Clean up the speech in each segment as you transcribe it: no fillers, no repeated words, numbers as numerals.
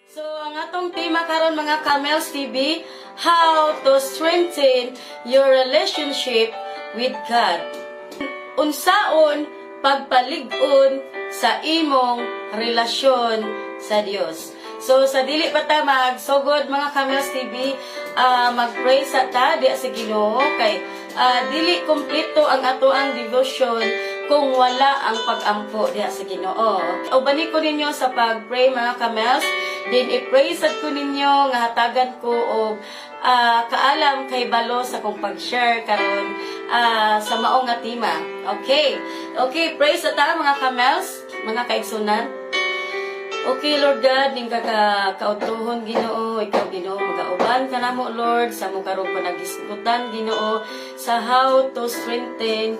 So, ang atong tema karon mga Camels TV, how to strengthen your relationship with God. Unsaon pagpalig-on sa imong relasyon sa Dios. So, sa dili pa ta magsugod mga Camels TV, mag-pray sa ta diya sa Ginoo kay dili kompleto ang ato ang devotion kung wala ang pag-ampo diya sa Ginoo. Ubani ko ninyo sa pag-pray mga Camels. Then, i-pray sad ko ninyo nga hatagan ko og kaalam kay balo sa kong pag-share karon sa maong nga tema. Okay. Okay, pray sa ta mga Camels, mga kaigsunan. Okay, Lord God, ning kautuhon Ginoo, ikaw Ginoo magauban ka namo Lord sa mo karong panagisgutan Ginoo sa how to strengthen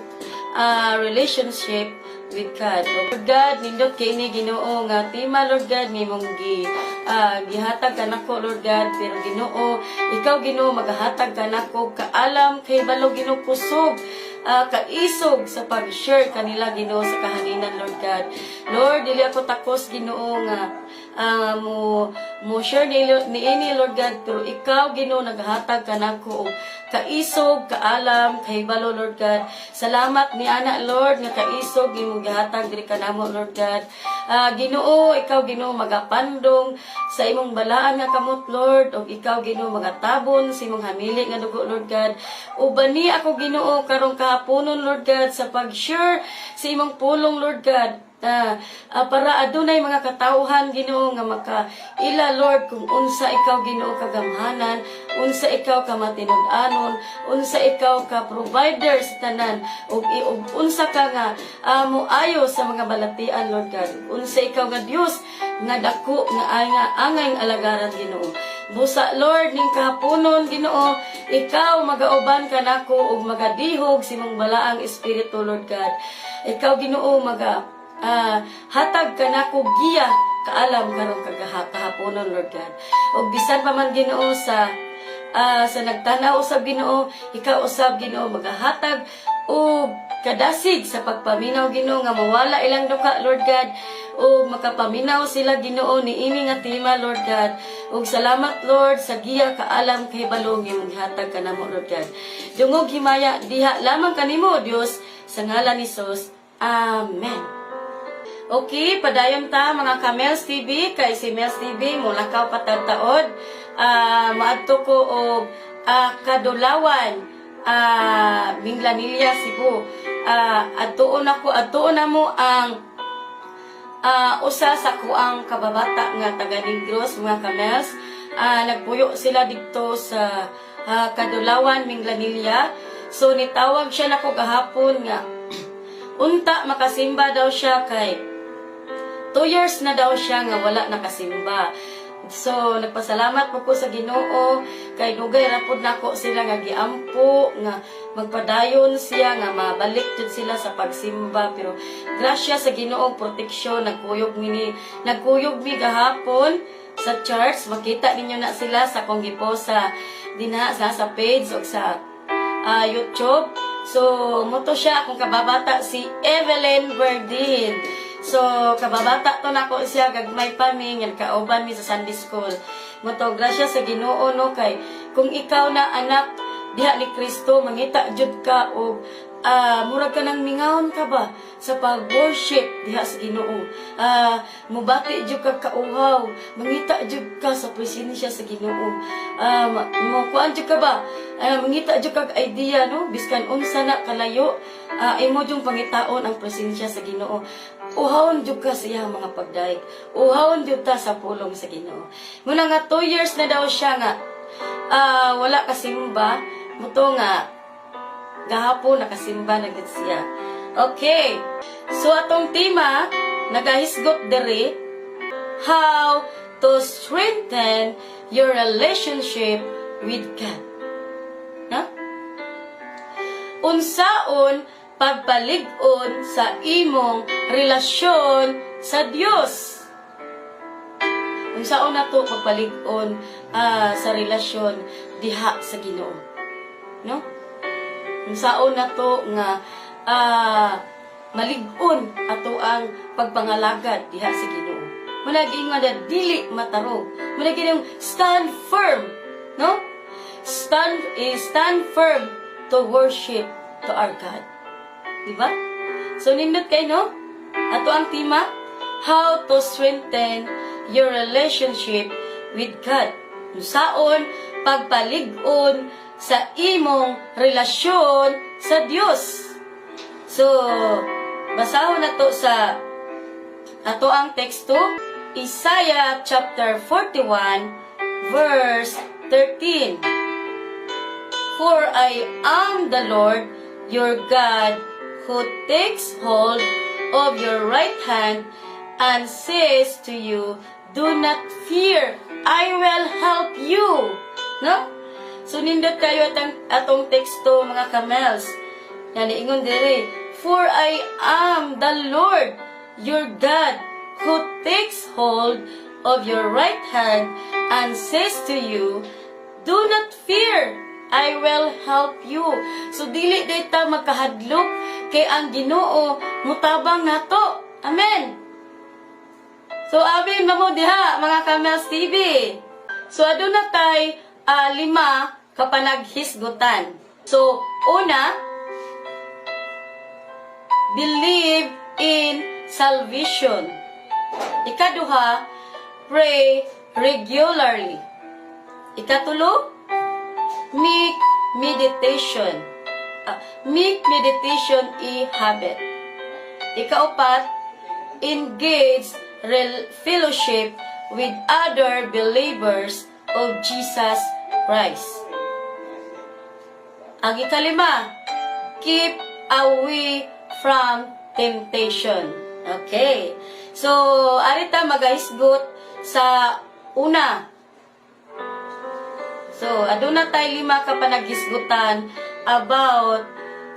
relationship with God. Lord God, nindot kay ni Ginoo nga tema Lord God nimong gihatag kanako Lord God, pero Ginoo, ikaw Ginoo magahatag kanako kaalam kay balo Ginoo kusog kaisog sa pag-share kanila Ginoo sa kahanginan Lord God. Lord, dili ako takos Ginoo nga mo share niini Lord God, pero ikaw Ginoo naghatag kanako og kaisog kaalam kay balo Lord God. Salamat ni ana Lord nga kaisog imong gihatag diri kanamo Lord God. Ginoo, ikaw Ginoo magapandong sa imong balaan nga kamot Lord, og ikaw Ginoo magatabon sa imong hamili nga dugo Lord God. Ubani ako Ginoo karong kahaponon Lord God sa pag-share sa imong pulong Lord God. Para adunay mga katawhan Ginoo nga makaila Lord kung unsa ikaw Ginoo kagamhanan, unsa ikaw ka matinud-anon, unsa ikaw ka provider sa tanan, ug unsa ka nga moayo sa mga balatian Lord God. Unsa ikaw nga Dios nga dako nga angay alagaran Ginoo. Busa Lord ning kahaponon Ginoo, ikaw magauban kanako ug magadihog sa imong balaang espiritu Lord God. Ikaw Ginoo hatag kanako giya kaalam karong kahaponon Lord God. Og bisan pa man Ginoo sa nagtanaw usab Ginoo, ikaw usab Ginoo magahatag og kadasig sa pagpaminaw Ginoo nga mawala ilang duka Lord God, ug makapaminaw sila Ginoo niini nga tema Lord God. Ug salamat Lord sa giya kaalam kay balong imong gihatag kanamo Lord God. Dungog himaya diha lamang kanimo Dios sa ngalan ni Jesus. Amen. Okay, padayon ta mga Camels TV, kay si Mels TV mulakaw patagtaod. Maadto ko og Kadulawan, Minglanilla, Cebu. Adtuon na mo ang usa sa kuang kababata nga taga Negros mga Camels. Nagpuyo sila dito sa Kadulawan, Minglanilla. So nitawag siya nako gahapon nga unta makasimba daw siya kay 2 years na daw siya nga wala nakasimba. So, nagpasalamat po ko sa Ginoo kay dugay ra pud nako sila nga giampo nga magpadayon siya nga mabalik jud sila sa pagsimba, pero grasya sa Ginoo proteksyon nagkuyog mi gahapon sa church. Makita ninyo na sila sa kong giposa dinha sa page o sa YouTube. So, moto siya akong kababata si Evelyn Verdin. So, kababata to nako siya, gagmay pa mi, nga kauban mi sa Sunday School. Moto, grasya sa Ginoo no, kay kung ikaw na anak diha ni Kristo, mangita jud ka o murag ka nang mingawon ka ba sa pag-worship diha sa Ginoo. Mubati jud ka kauhaw, mangita jud ka sa presensya sa Ginoo. Kuan jud ka ba? Mangita jud ka idea no, biskan unsa na kalayo, imo jud pangitaon ang presensya sa Ginoo. Uhawon jud ka sa iyang mga pagdaig. Uhawon jud ta sa pulong sa Ginoo. Muna nga 2 years na daw siya nga wala kasimba, muto nga gahapon nakasimba na gid siya. Okay. So atong tema nagahisgot diri, how to strengthen your relationship with God. Unsaon pagpalig-on sa imong relasyon sa Dios. Unsaon nato pagpalig-on sa relasyon diha sa Ginoo. No? Unsaon nato nga malig-on ato ang pagpangalagad diha sa Ginoo. muna giingon na dili matarog. Muna ginong stand firm, no? Stand firm to worship to our God. Diba? So, nindot kayo, no? Ato ang tema, how to strengthen your relationship with God. Nusaon, pagpalig-on sa imong relasyon sa Dios. So, basahon na to sa ato ang teksto, Isaiah chapter 41, verse 13. For I am the Lord, your God, who takes hold of your right hand and says to you, do not fear, I will help you. No? So, nindot kayo atong teksto, mga kamels. Yan, ingon diri. For I am the Lord, your God, who takes hold of your right hand and says to you, do not fear, I will help you. So, dili dita magkahadlok kay ang Ginoo mutabang nato. Amen. So, abin na mo diha, mga Kamels TV. So, aduna tay 5 kapanaghisgutan. So, una, believe in salvation. Ikaduha, pray regularly. Ikatulo, make meditation. Make meditation a habit. Ikaapat, engage fellowship with other believers of Jesus Christ. Ang ikalima, keep away from temptation. Okay. So, arita magahisgot sa una. So, aduna tayo 5 ka panaghisgutan about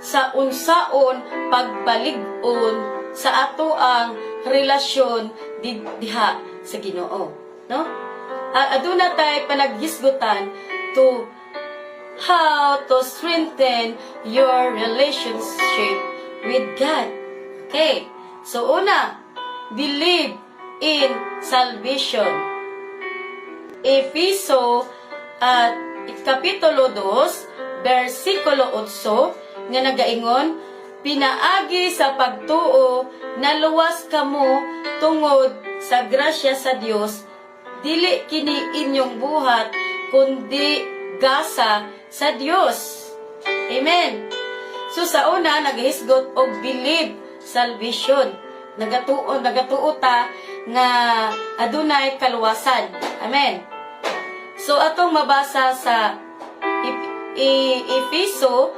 sa unsaon pagbalig-on sa ato ang relasyon diha sa Ginoo, no? Aduna tayo panaghisgutan to how to strengthen your relationship with God. Okay. So, una, believe in salvation. Efeso Kapitulo 2, versikulo 8, nga nagaingon, pinaagi sa pagtuo na luwas kamo tungod sa grasya sa Dios, dili kini inyong buhat, kundi gasa sa Dios. Amen. So sa una, naghisgot og believe salvation. Nagatuo ta nga adunay kaluwasan. Amen. So atong mabasa sa Efeso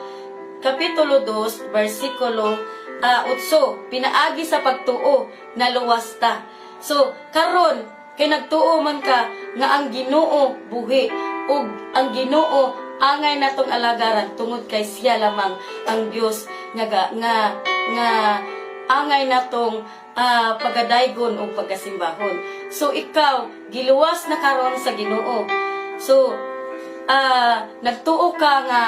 Kapitulo 2, versikulo 8, pinaagi sa pagtuo na luwas ta. So karon kay nagtuo man ka nga ang Ginoo buhi ug ang Ginoo angay natong alagaran tungod kay siya lamang ang Dios nga angay natong pagadaygon o pagasimbahon. So ikaw giluwas na karon sa Ginoo. So nagtuo ka nga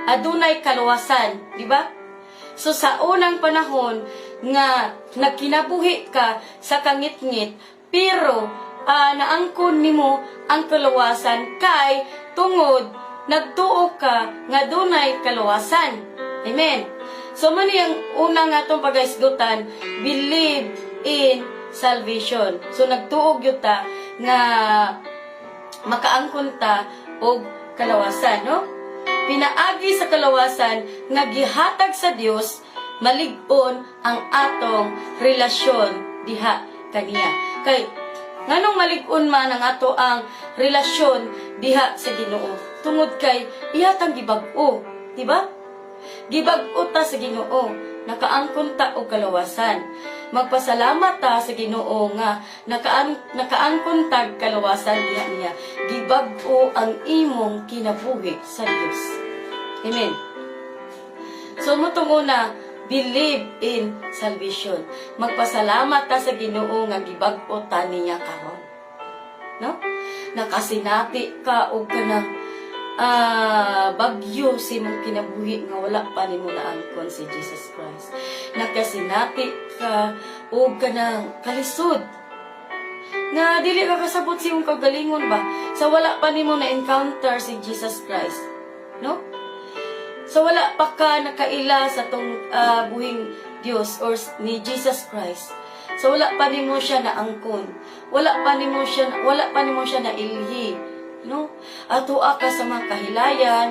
adunay kaluwasan, di ba? So sa unang panahon nga nagkinabuhi ka sa kangit-ngit, pero naangkon nimo ang kaluwasan kay tungod nagtuo ka nga dunay kaluwasan. Amen. So man yung una nga itong paghisgutan, believe in salvation. So nagtuog yun ta nga makaangkon ta og kalawasan, no? Pinaagi sa kalawasan nga gihatag sa Dios, malig-on ang atong relasyon diha kaniya. Kay nganong malig-on man ang ato ang relasyon diha sa Ginoo? Tungod kay ihatang gibag-o, di ba? Gibag-o ta sa Ginoo, nakaangkon ta og kalawasan. Magpasalamat ta sa Ginoo nga nakaangkon ta kalawasan diha niya. Gibag-o ang imong kinabuhi sa Dios. Amen. So motong una, believe in salvation. Magpasalamat ta sa Ginoo nga gibag-o ta niya karon. No? Nakasinati ka og kanang bagyo si mong kinabuhi nga wala pa nimo naangkon si Jesus Christ. Nakasinati ka o kanang kalisod. Nga dili ka kasabot sa imong kagalingon ba? Sa wala pa nimo na encounter si Jesus Christ. No? Sa wala pa ka nakaila sa tong buhing Dios or ni Jesus Christ. So wala pa nimo siya na angkon. Wala pa nimo siya na ilhi, no? Atua ka sa mga kahilayan,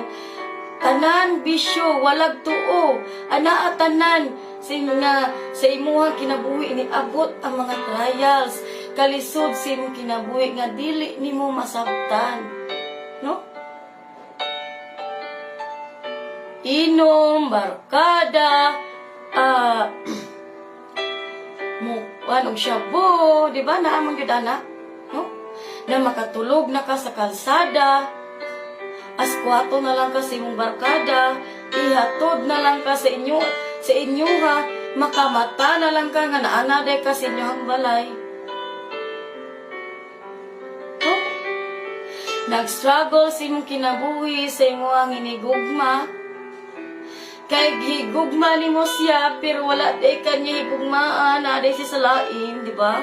tanan bisyo, walag tuo, anaa tanan sa imuhang kinabuhi ni abot ang mga trials, kalisod sa imong kinabuhi nga dili nimo masabtan, no? Inom, barkada, og shabu, di ba? Naamang yun, anak? No? Na makatulog na ka sa kalsada, askwato na lang ka sa imong barkada, ihatod na lang ka sa inyo ha, makamata na lang ka nga naanaday ka sa inyohang balay. No? Nag-struggle sa imong kinabuhi, sa imong hinigugma, kay higugma ni mo siya, pero wala day kanya higugmaan, aday siya sa lain, di ba?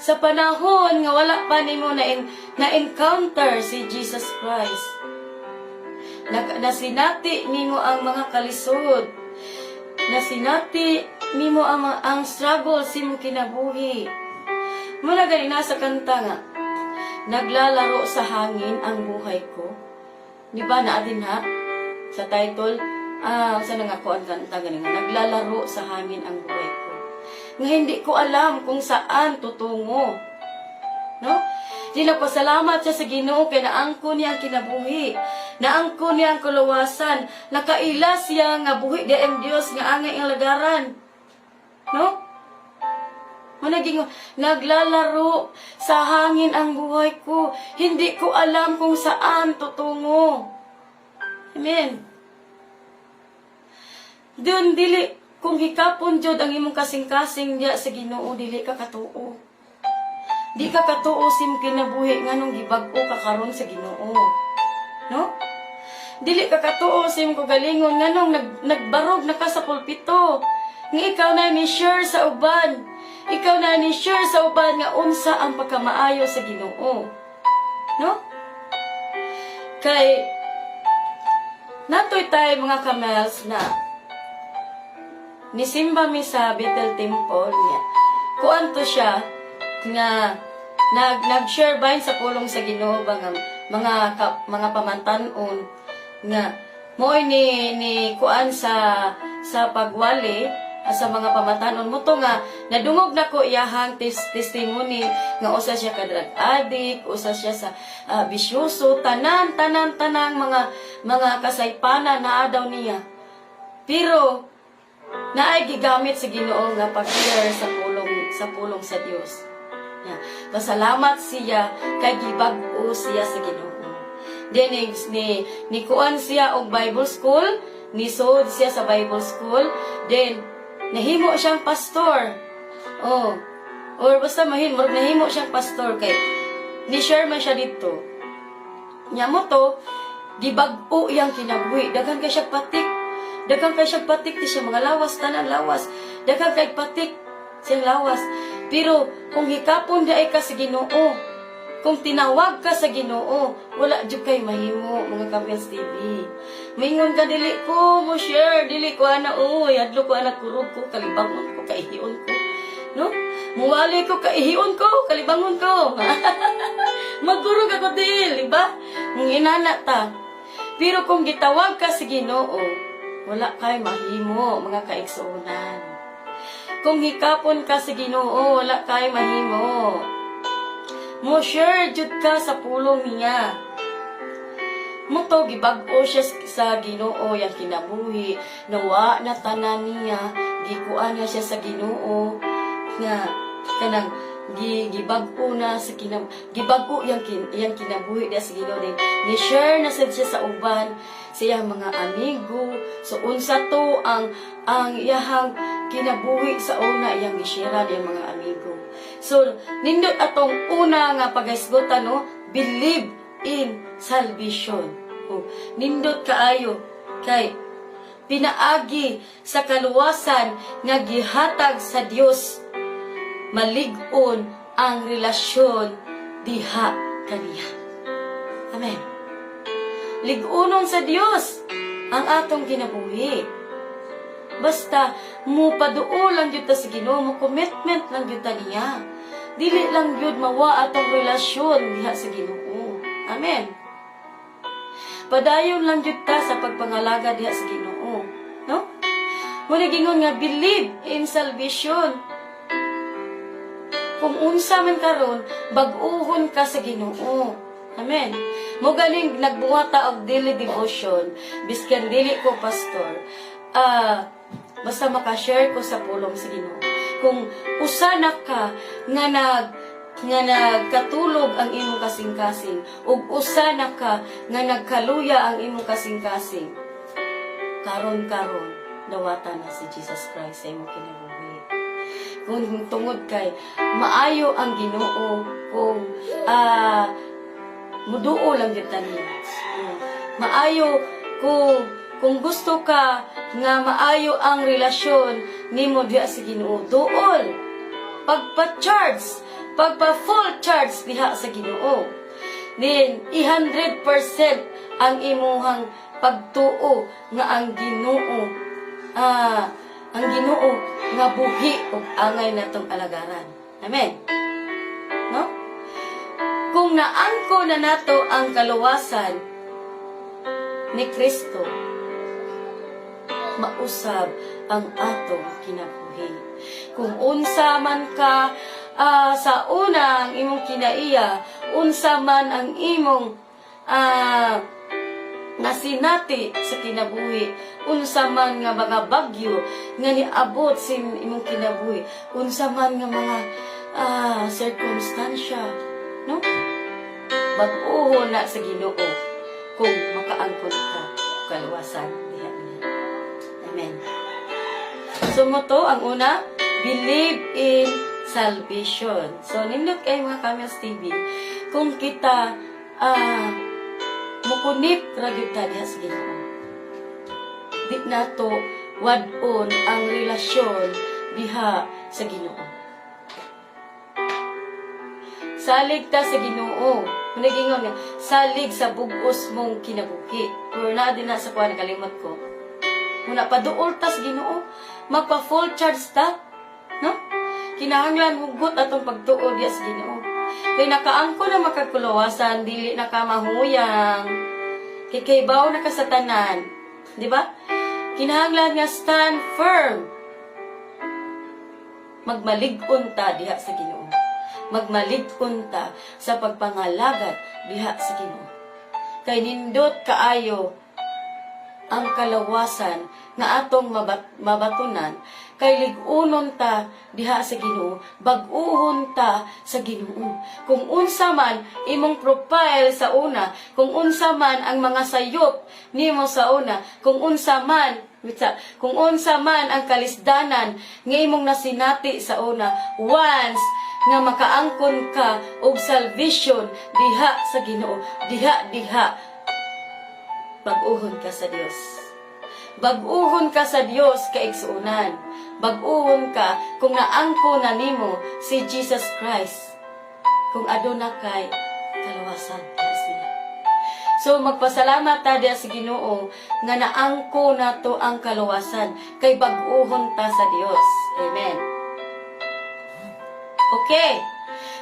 Sa panahon nga wala pa nimo na-encounter si Jesus Christ, nasinati nimo ang mga kalisod, nasinati nimo ang struggle sa imong kinabuhi. Muna gani nasa kanta nga, naglalaro sa hangin ang buhay ko. Di ba na din ha? Sa title, saan nga ko ang kanta ganing nga, naglalaro sa hangin ang buhay ko. Nga hindi ko alam kung saan tutungo. No? Di nagpasalamat siya sa Ginoo kay naangko niya ang kinabuhi. Naangko niya ang kulawasan. Nakaila siya nga buhi di ang Dios nga angay ang lagaran. No? Naging naglalaro sa hangin ang buhay ko. Hindi ko alam kung saan tutungo. Amen. Doon dili kung hikapon jud ang imong kasing-kasing diya sa Ginoo, dili ka katuo. Di ka katuo sim kinabuhi nganong gibag-o ka karon sa Ginoo. No? Dili ka katuo sim ko galingon nganong nagbarog na ka sa pulpito. Nga ikaw na ni sure sa uban. Ikaw na ni sure sa uban nga unsa ang pagkamaayo sa Ginoo. No? Kay natoy tayo mga kamels na nisimba mi sa Bethel Temple niya. Kuanto siya nga nag-share ba sa pulong sa Ginoo ba nga mga pamantanon nga moy ni kuan sa pagwali sa mga pamatanon mo to nga nadungog na ko iyahang testimony nga usa siya ka drug addict, usa siya sa bisyoso, tanan mga kasaypanan na daw niya. Pero naay gigamit sa Ginoo nga pag-share sa pulong sa Dios. Yeah. Pasalamat siya kay gibag-o siya sa Ginoo. Then ni kuan siya og Bible school, ni sod siya sa Bible school, then nahimo siyang pastor. Or basta nahimo siyang pastor kay ni-share man siya dito. Nya mo to, gibag-o iyang kinabuhi. Daghan kay siya patik. Di siya mga lawas, tanan lawas. Daghan kay patik siyang lawas. Pero kung hikapon di ay ka sa Ginoo, kung tinawag ka sa Ginoo, wala jud kay mahimo mga Kamels TV. Mingon ka dili ko mo share, dili ko ana adlo ko ana kurog ko, kalibangon ko, kaihion ko. No? Muwali ko, kaihion ko, kalibangon ko. Magkurog ako di ba? Nginana ta. Pero kung gitawag ka sa Ginoo, wala kay mahimo mga kaigsuonan. Kung hikapon ka sa Ginoo, wala kay mahimo. Mo share jud ka sa pulong niya. Mo to gibag-o siya sa Ginoo yang kinabuhi, nawa na tanan niya, gikuan niya siya sa Ginoo nga kanang gibag-o na sa gibag-o yang kinabuhi da sa Ginoo din. Ni share na sad siya sa uban siya mga amigo. So unsa to ang iyahang kinabuhi sa una iyang gishare di mga amigo. So, nindot atong una nga paghisgutan, no? Believe in salvation. Nindot kaayo. Kay, pinaagi sa kaluwasan nga gihatag sa Dios, malig-on ang relasyon diha kaniya. Amen. Lig-unon sa Dios ang atong kinabuhi. Basta mo paduol lang jud ta sa Ginoo, mo commitment lang jud ta niya. Dili lang jud mawa atong relasyon diha sa Ginoo. Amen. Padayon lang jud ta sa pagpangalaga diha sa Ginoo, no? Muna gingon nga believe in salvation. Kung unsa man karon, bag-uhon ka sa Ginoo. Amen. Mo galing nagbuhata og daily devotion, biskan dili ko pastor. Basta maka-share ko sa pulong sa Ginoo. Kung usana ka nga nagkatulog ang imong kasing-kasing ug usana ka nga nagkaluya ang imong kasing-kasing, karon dawata na si Jesus Christ sa imong kinabuhi. Kung tungod kay maayo ang Ginoo, kung muduo lang gyud niya. Maayo kung gusto ka nga maayo ang relasyon nimo diha sa Ginoo, duol pagpa-charge, pagpa-full charge diha sa Ginoo. Then 100% ang imuhang pagtuo nga ang Ginoo nga buhi ug angay natong alagaran. Amen. No? Kung naangko na nato ang kaluwasan ni Kristo, mausab ang atong kinabuhi. Kung unsa man ka sa unang imong kinaiya, unsa man ang imong nasinati sa kinabuhi, unsa man nga mga bagyo nga niabot sa imong kinabuhi, unsa man nga mga circumstansya, no? Bag-uho na sa Ginoo kung makaangkon ka kaluwasan diha niya. Amen. So mo to ang una, believe in salvation. So nindot kay mga Camels TV, kung kita mukunit ra gyud ta diha sa Ginoo, di nato wad-on ang relasyon diha sa Ginoo. Salig ta sa Ginoo. Nagingon nga, salig sa bugos mong kinabuhi. Pero na din na sa kuha, nakalimot ko. Muna paduol ta sa Ginoo, magpa-full charge ta. No? Kinahanglan hugot atong pagtuol diya sa Ginoo. Kay nakaangko na makakulawasan, dili na ka mahuyang. Kikaybaw na ka sa tanan. Di ba? Kinahanglan nga stand firm. Magmalig-on ta diha sa Ginoo. Magmalig-on ta sa pagpangalagad diha sa Ginoo. Kay nindot kaayo ang kalawasan nga atong mabatunan, kay lig-unon ta diha sa Ginoo, bag-uhon ta sa Ginoo. Kung unsa man imong profile sa una, kung unsa man ang mga sayop nimo sa una, kung unsa man ang kalisdanan nga imong nasinati sa una, once nga makaangkon ka og salvation diha sa Ginoo, diha bag-uhon ka sa Dios. Bag-uhon ka sa Dios kaigsuunan. Bag-uhon ka kung naangko na nimo si Jesus Christ. Kung aduna kay kaluwasan siya. So magpasalamat ta diha sa Ginoo nga naangko nato ang kaluwasan kay bag-uhon ta sa Dios. Amen. Okay.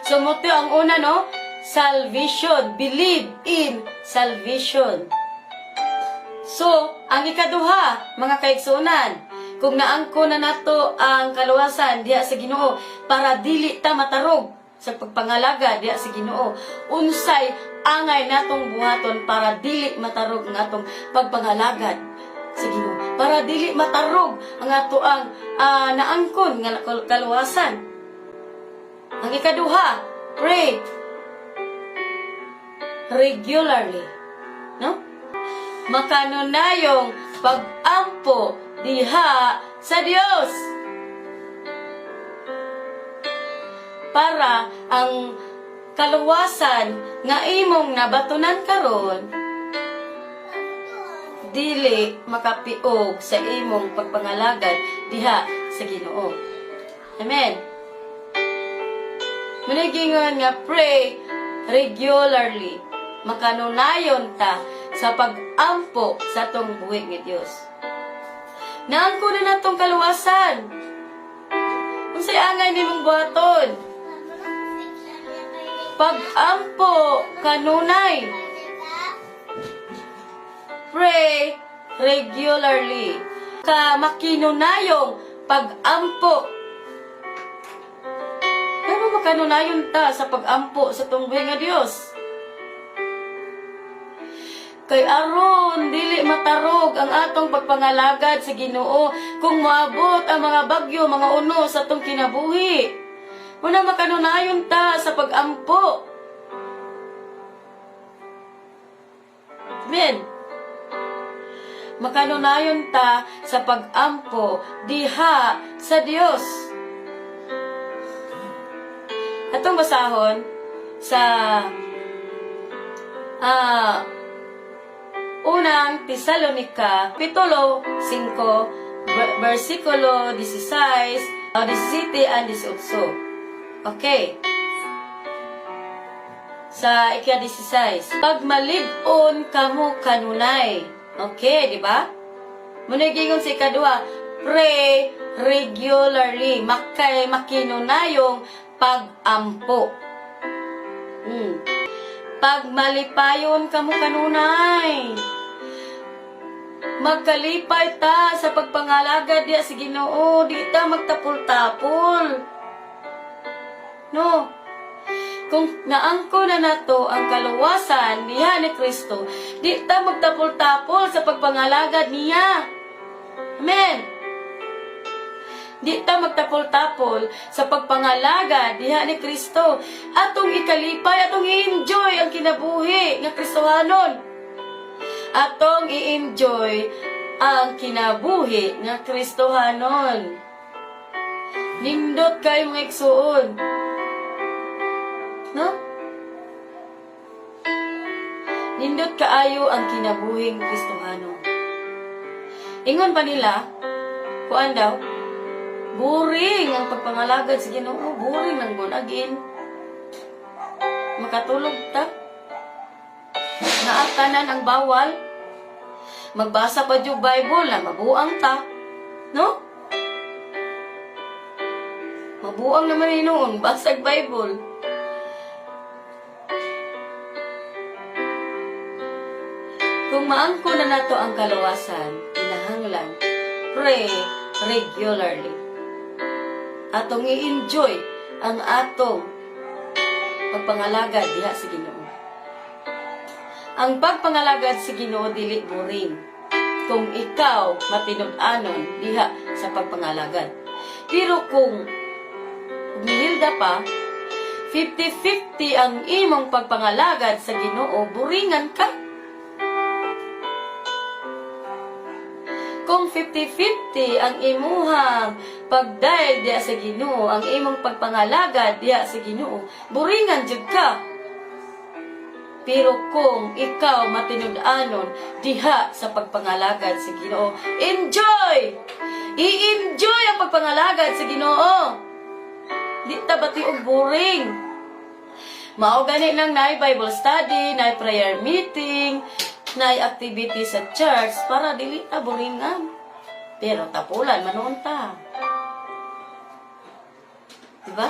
So moto ang una, no? Salvation. Believe in salvation. So, ang ikaduha, mga kaigsunan, kung naangko na nato ang kaluwasan diha sa Ginoo para dili ta matarog sa pagpangalaga diha sa Ginoo, unsay angay natong buhaton para dili matarog ang atong pagpangalagad sa Ginoo, para dili matarog ang ato ang naangkon nga kaluwasan. Ang ikaduha, pray regularly, no? Makanunayong pag-ampo diha sa Dios para ang kaluwasan nga imong nabatunan karon dili makapiog sa imong pagpangalagad diha sa Ginoo. Amen. Manigingon nga pray regularly. Makanunayon ta sa pag-ampo sa tong buhi nga Dios. Naangko na natong kaluwasan. Unsay angay nimong buhaton? Pag-ampo kanunay. Pray regularly. Ka makinunayong pag-ampo. Pero makanunayon ta sa pag-ampo sa tong buhi nga Dios. Kay aron dili matarog ang atong pagpangalagad sa Ginoo kung moabot ang mga bagyo, mga uno sa atong kinabuhi. Muna makanunayon ta sa pag-ampo. Amen. Makanunayon ta sa pag-ampo diha sa Dios. Atong basahon sa Unang Tesalonica, Kapitulo 5, versikulo 16, 17 and 18. Okay. Sa ika-16. Pagmalig-on kamo kanunay. Okay, di ba? Munagingon sa ikadua, pray regularly. Makinunayong pag-ampo. Pagmalipayon kamo kanunay. Magkalipay ta sa pagpangalagad diya sa Ginoo, di ta magtapol-tapol. No. Kung naangko na nato ang kaluwasan diha ni Kristo, di ta magtapol-tapol sa pagpangalagad niya. Amen. Di ta magtapol-tapol sa pagpangalagad diha ni Kristo. Atong ikalipay, atong i-enjoy ang kinabuhi nga Kristohanon. Atong i-enjoy ang kinabuhi nga Kristohanon. Nindot kayo mga igsuon. No? Nindot kaayo ang kinabuhing Kristohanon. Ingon pa nila, kuan daw, boring ang pagpangalagad sa Ginoo, boring lang gunagin. Makatulog ta. Naatanan ang bawal. Magbasa pa yung Bible na mabuang ta. No? Mabuang naman noon, basag Bible. Kung maangko na nato ang kaluwasan, kinahanglan, pray regularly. Atong i-enjoy ang atong pagpangalagad diha sa Ginoo. Ang pagpangalagad sa Ginoo dili boring kung ikaw matinud-anon diha sa pagpangalagad. Pero kung nihilda pa, 50-50 ang imong pagpangalagad sa Ginoo, boringan ka. Kung 50-50 ang imuhang pagdayeg diya sa Ginoo, ang imong pagpangalagad diya sa Ginoo, boringan jud ka. Pero kung ikaw matinud-anon diha sa pagpangalagad sa Ginoo, enjoy! I-enjoy ang pagpangalagad sa Ginoo. Di ta bati og boring. Mao gani nang naay Bible study, naay prayer meeting, naay activity sa church para dili ta boringan. Pero tapulan manon ta. Diba?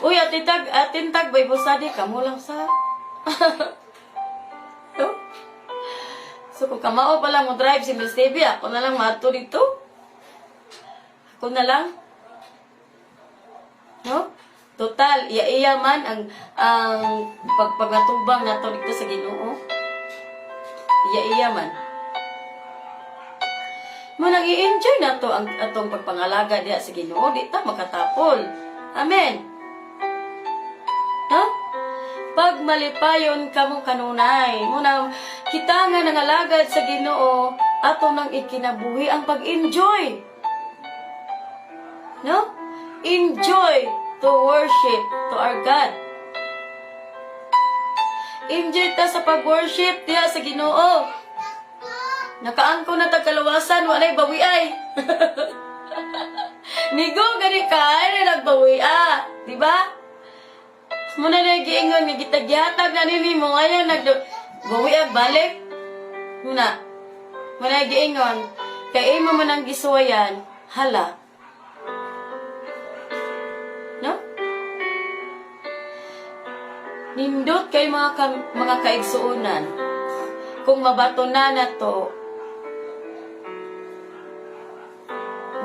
Uy, atintag Bible study kamo lang sa. No? So kung kamao pa lang mo drive si Miss Debbie, ako na lang mato dito. Ako na lang. No? Total, iya man ang pagpagatubang nato dito sa Ginoo. Iya man. Manang i-enjoy na to ang atong pagpangalaga diha sa Ginoo, di ta makatapol. Amen. No? Pag malipayon kamo kanunay, muna kita nga nangalagad sa Ginoo, ato nang ikinabuhi ang pag-enjoy. No? Enjoy to worship to our God. Enjoy ta sa pag-worship diha sa Ginoo. Nakaangko na tagkalawasan, walay bawi ay. Nigo gani ka, ay nagbawi di ba? Muna na giingon nga gitagyatag na nini mo ngayon bawi balik. Muna giingon kay imo man ang gisuwayan, hala. No? Nindot kay mga kaigsuunan. Kung mabato na to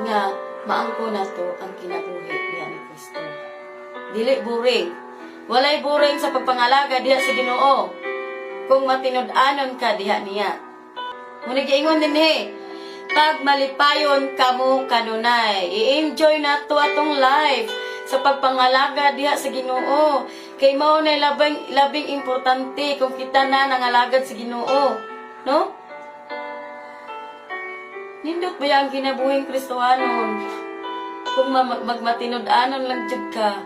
nga maangko na to ang kinabuhi diha ni Kristo. Dili boring. Walay boring sa pagpangalaga diha sa Ginoo. Kung matinud-anon ka diha niya. Muna giingon din pag malipayon kamo kanunay, i-enjoy na to atong life sa pagpangalaga diha sa Ginoo. Kay mao na labing importante kung kita na nangalagad sa Ginoo, no? Nindot ba ang kinabuhing Kristohanon? Kung magmatinud-anon lang jud ka.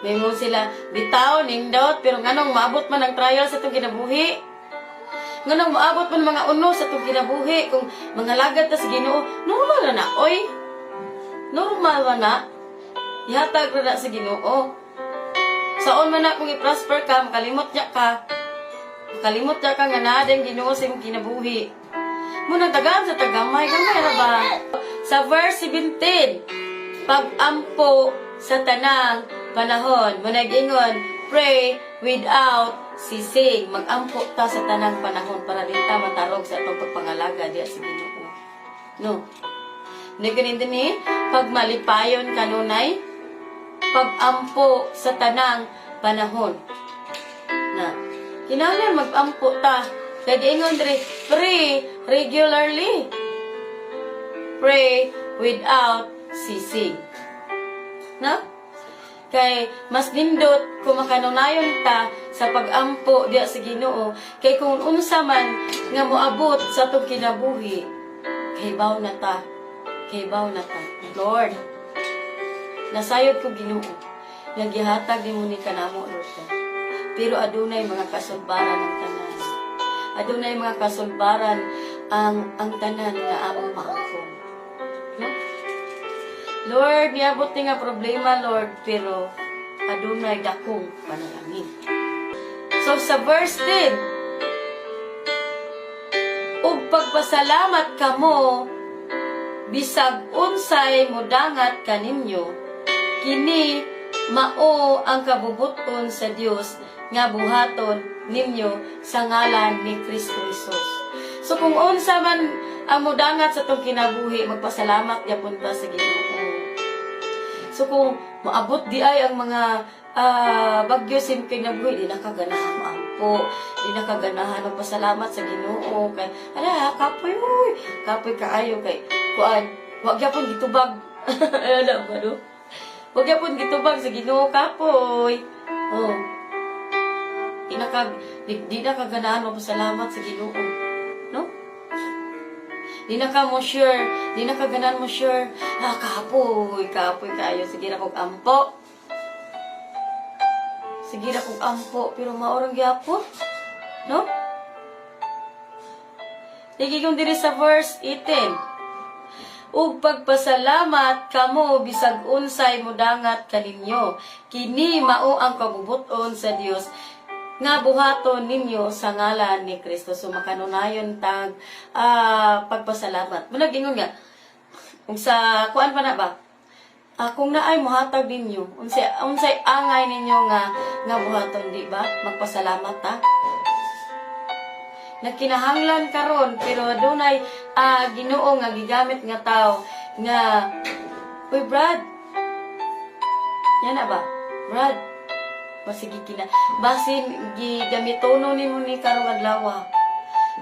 May mo sila bitaw nindot pero nganong maabot man ang trial sa itong kinabuhi. Nganong maabot man mga uno sa itong kinabuhi kung mangalagad ta sa Ginoo, normal na oy. Normal na. Ihatag na sa Ginoo. Saon man na kung i-prosper ka, makalimot niya ka. Makalimot niya ka nga na din Ginoo sa imong kinabuhi. Muna tagaan sa tagamay, gamay na ba? Sa verse 17, pag-ampo sa tanang panahon, manag-ingon, pray without ceasing. Mag-ampo ta sa tanang panahon para di ta matarog sa itong pagpangalaga diya sa Ginoo. No? Naganin din pag malipayon kanunay, pag-ampo sa tanang panahon. Na, kinahanglan mag-ampo ta. Kaya diingon diri, pray regularly. Pray without ceasing. No? Kay mas nindot kung makanunayon ta sa pag-ampo diya sa Ginoo. Kay kung unsa man nga moabot sa itong kinabuhi, kay baw na ta. Kay baw na ta. Lord, nasayod ko Ginoo. Nagihatag ni mo ni kanamo, Lord. Pero adunay mga kasulbaran ng tanan. Adunay mga kasulbaran ang tanan nga among maangkon. No? Lord, niabot ni nga problema, Lord, pero adunay dakong panalangin. So sa verse 10, ug pagpasalamat kamo bisag unsay modangat kaninyo, kini mao ang kabubuton sa Dios nga buhaton ninyo sa ngalan ni Kristo Jesus. So kung unsa man ang modangat sa tong kinabuhi, magpasalamat gyapon ta sa Ginoo. So kung maabot di ay ang mga bagyo sim kinabuhi, di na kaganahan maampo, di na kaganahan og pasalamat sa Ginoo kay ala kapoy kaayo kay kuan wa gyapon gitubag. Ala ba do? Wa gyapon gitubag sa Ginoo kapoy. Oh. Di na kaganahan mo salamat sa Ginoo. No? Di na ka mo sure. Di na kaganahan mo sure. Kapoy kayo. Sige na kong ampo. Pero maorang gyapon. No? Lagi kong diri sa verse 18. Ug pagpasalamat kamo bisag unsay modangat kaninyo. Kini mao ang kabubuton sa Dios nga buhaton ninyo sa ngalan ni Kristo. So makanunayon tag pagpasalamat. Muna gingon nga kung sa kuan pa na ba? Kung naay mohatag ninyo, unsay angay ninyo nga buhaton, di ba? Magpasalamat ta. Nagkinahanglan karon pero adunay Ginoo nga gigamit nga tao nga uy Brad. Yan na ba? Brad. Basig basin gigamitono nimo ni karong adlaw.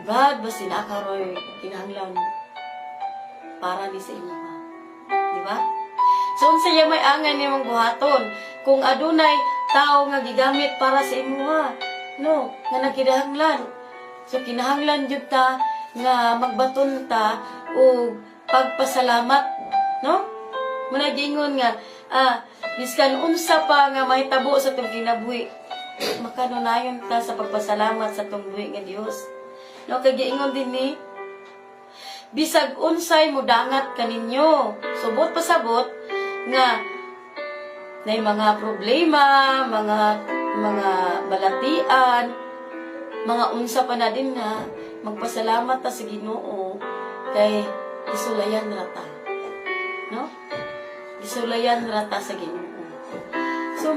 Brad, basin akaroy kinahanglan para ni sa imo. Di ba? So unsay may angay nimong buhaton kung adunay tao nga gigamit para sa imo no, nga nagkinahanglan. So kinahanglan jud ta nga magbaton ta o pagpasalamat, no? Muna gingon nga biskan unsa pa nga mahitabo sa tong kinabuhi, makanunayon ta sa pagpasalamat sa tong buhi nga Dios. No, kay giingon din ni bisag unsay mudangat kaninyo. Subot pasabot nga na mga problema, mga balatian, mga unsa pa na din na magpasalamat ta sa Ginoo kay isulayan rata. No? Isulayan rata sa Ginoo. So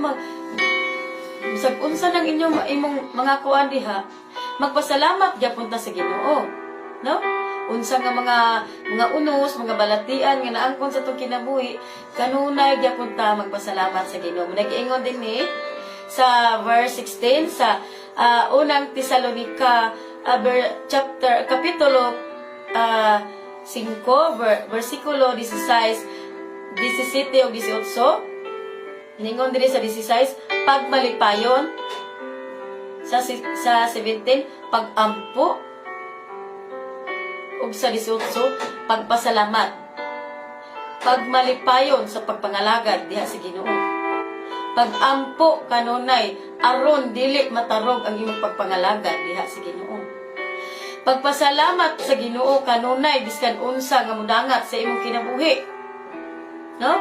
bisag unsa nang imong mga kuan diha, magpasalamat gyapon ta sa Ginoo. No? Unsa nga mga unos, mga balatian nga naangkon sa tong kinabuhi, kanunay gyapon ta magpasalamat sa Ginoo. Nag-ingon din ni sa verse 16 sa unang Tesalonica kapitulo 5 versikulo 16, 17 o 18. Ningon diri sa 16, pagmalipayon. Sa 17, pagampo. Ug sa 18, pagpasalamat. Pagmalipayon sa pagpangalagad diha sa Ginoo. Pagampo kanunay aron dili matarog ang imong pagpangalagad diha sa Ginoo. Pagpasalamat sa Ginoo kanunay biskan unsa nga mudangat sa imong kinabuhi. No?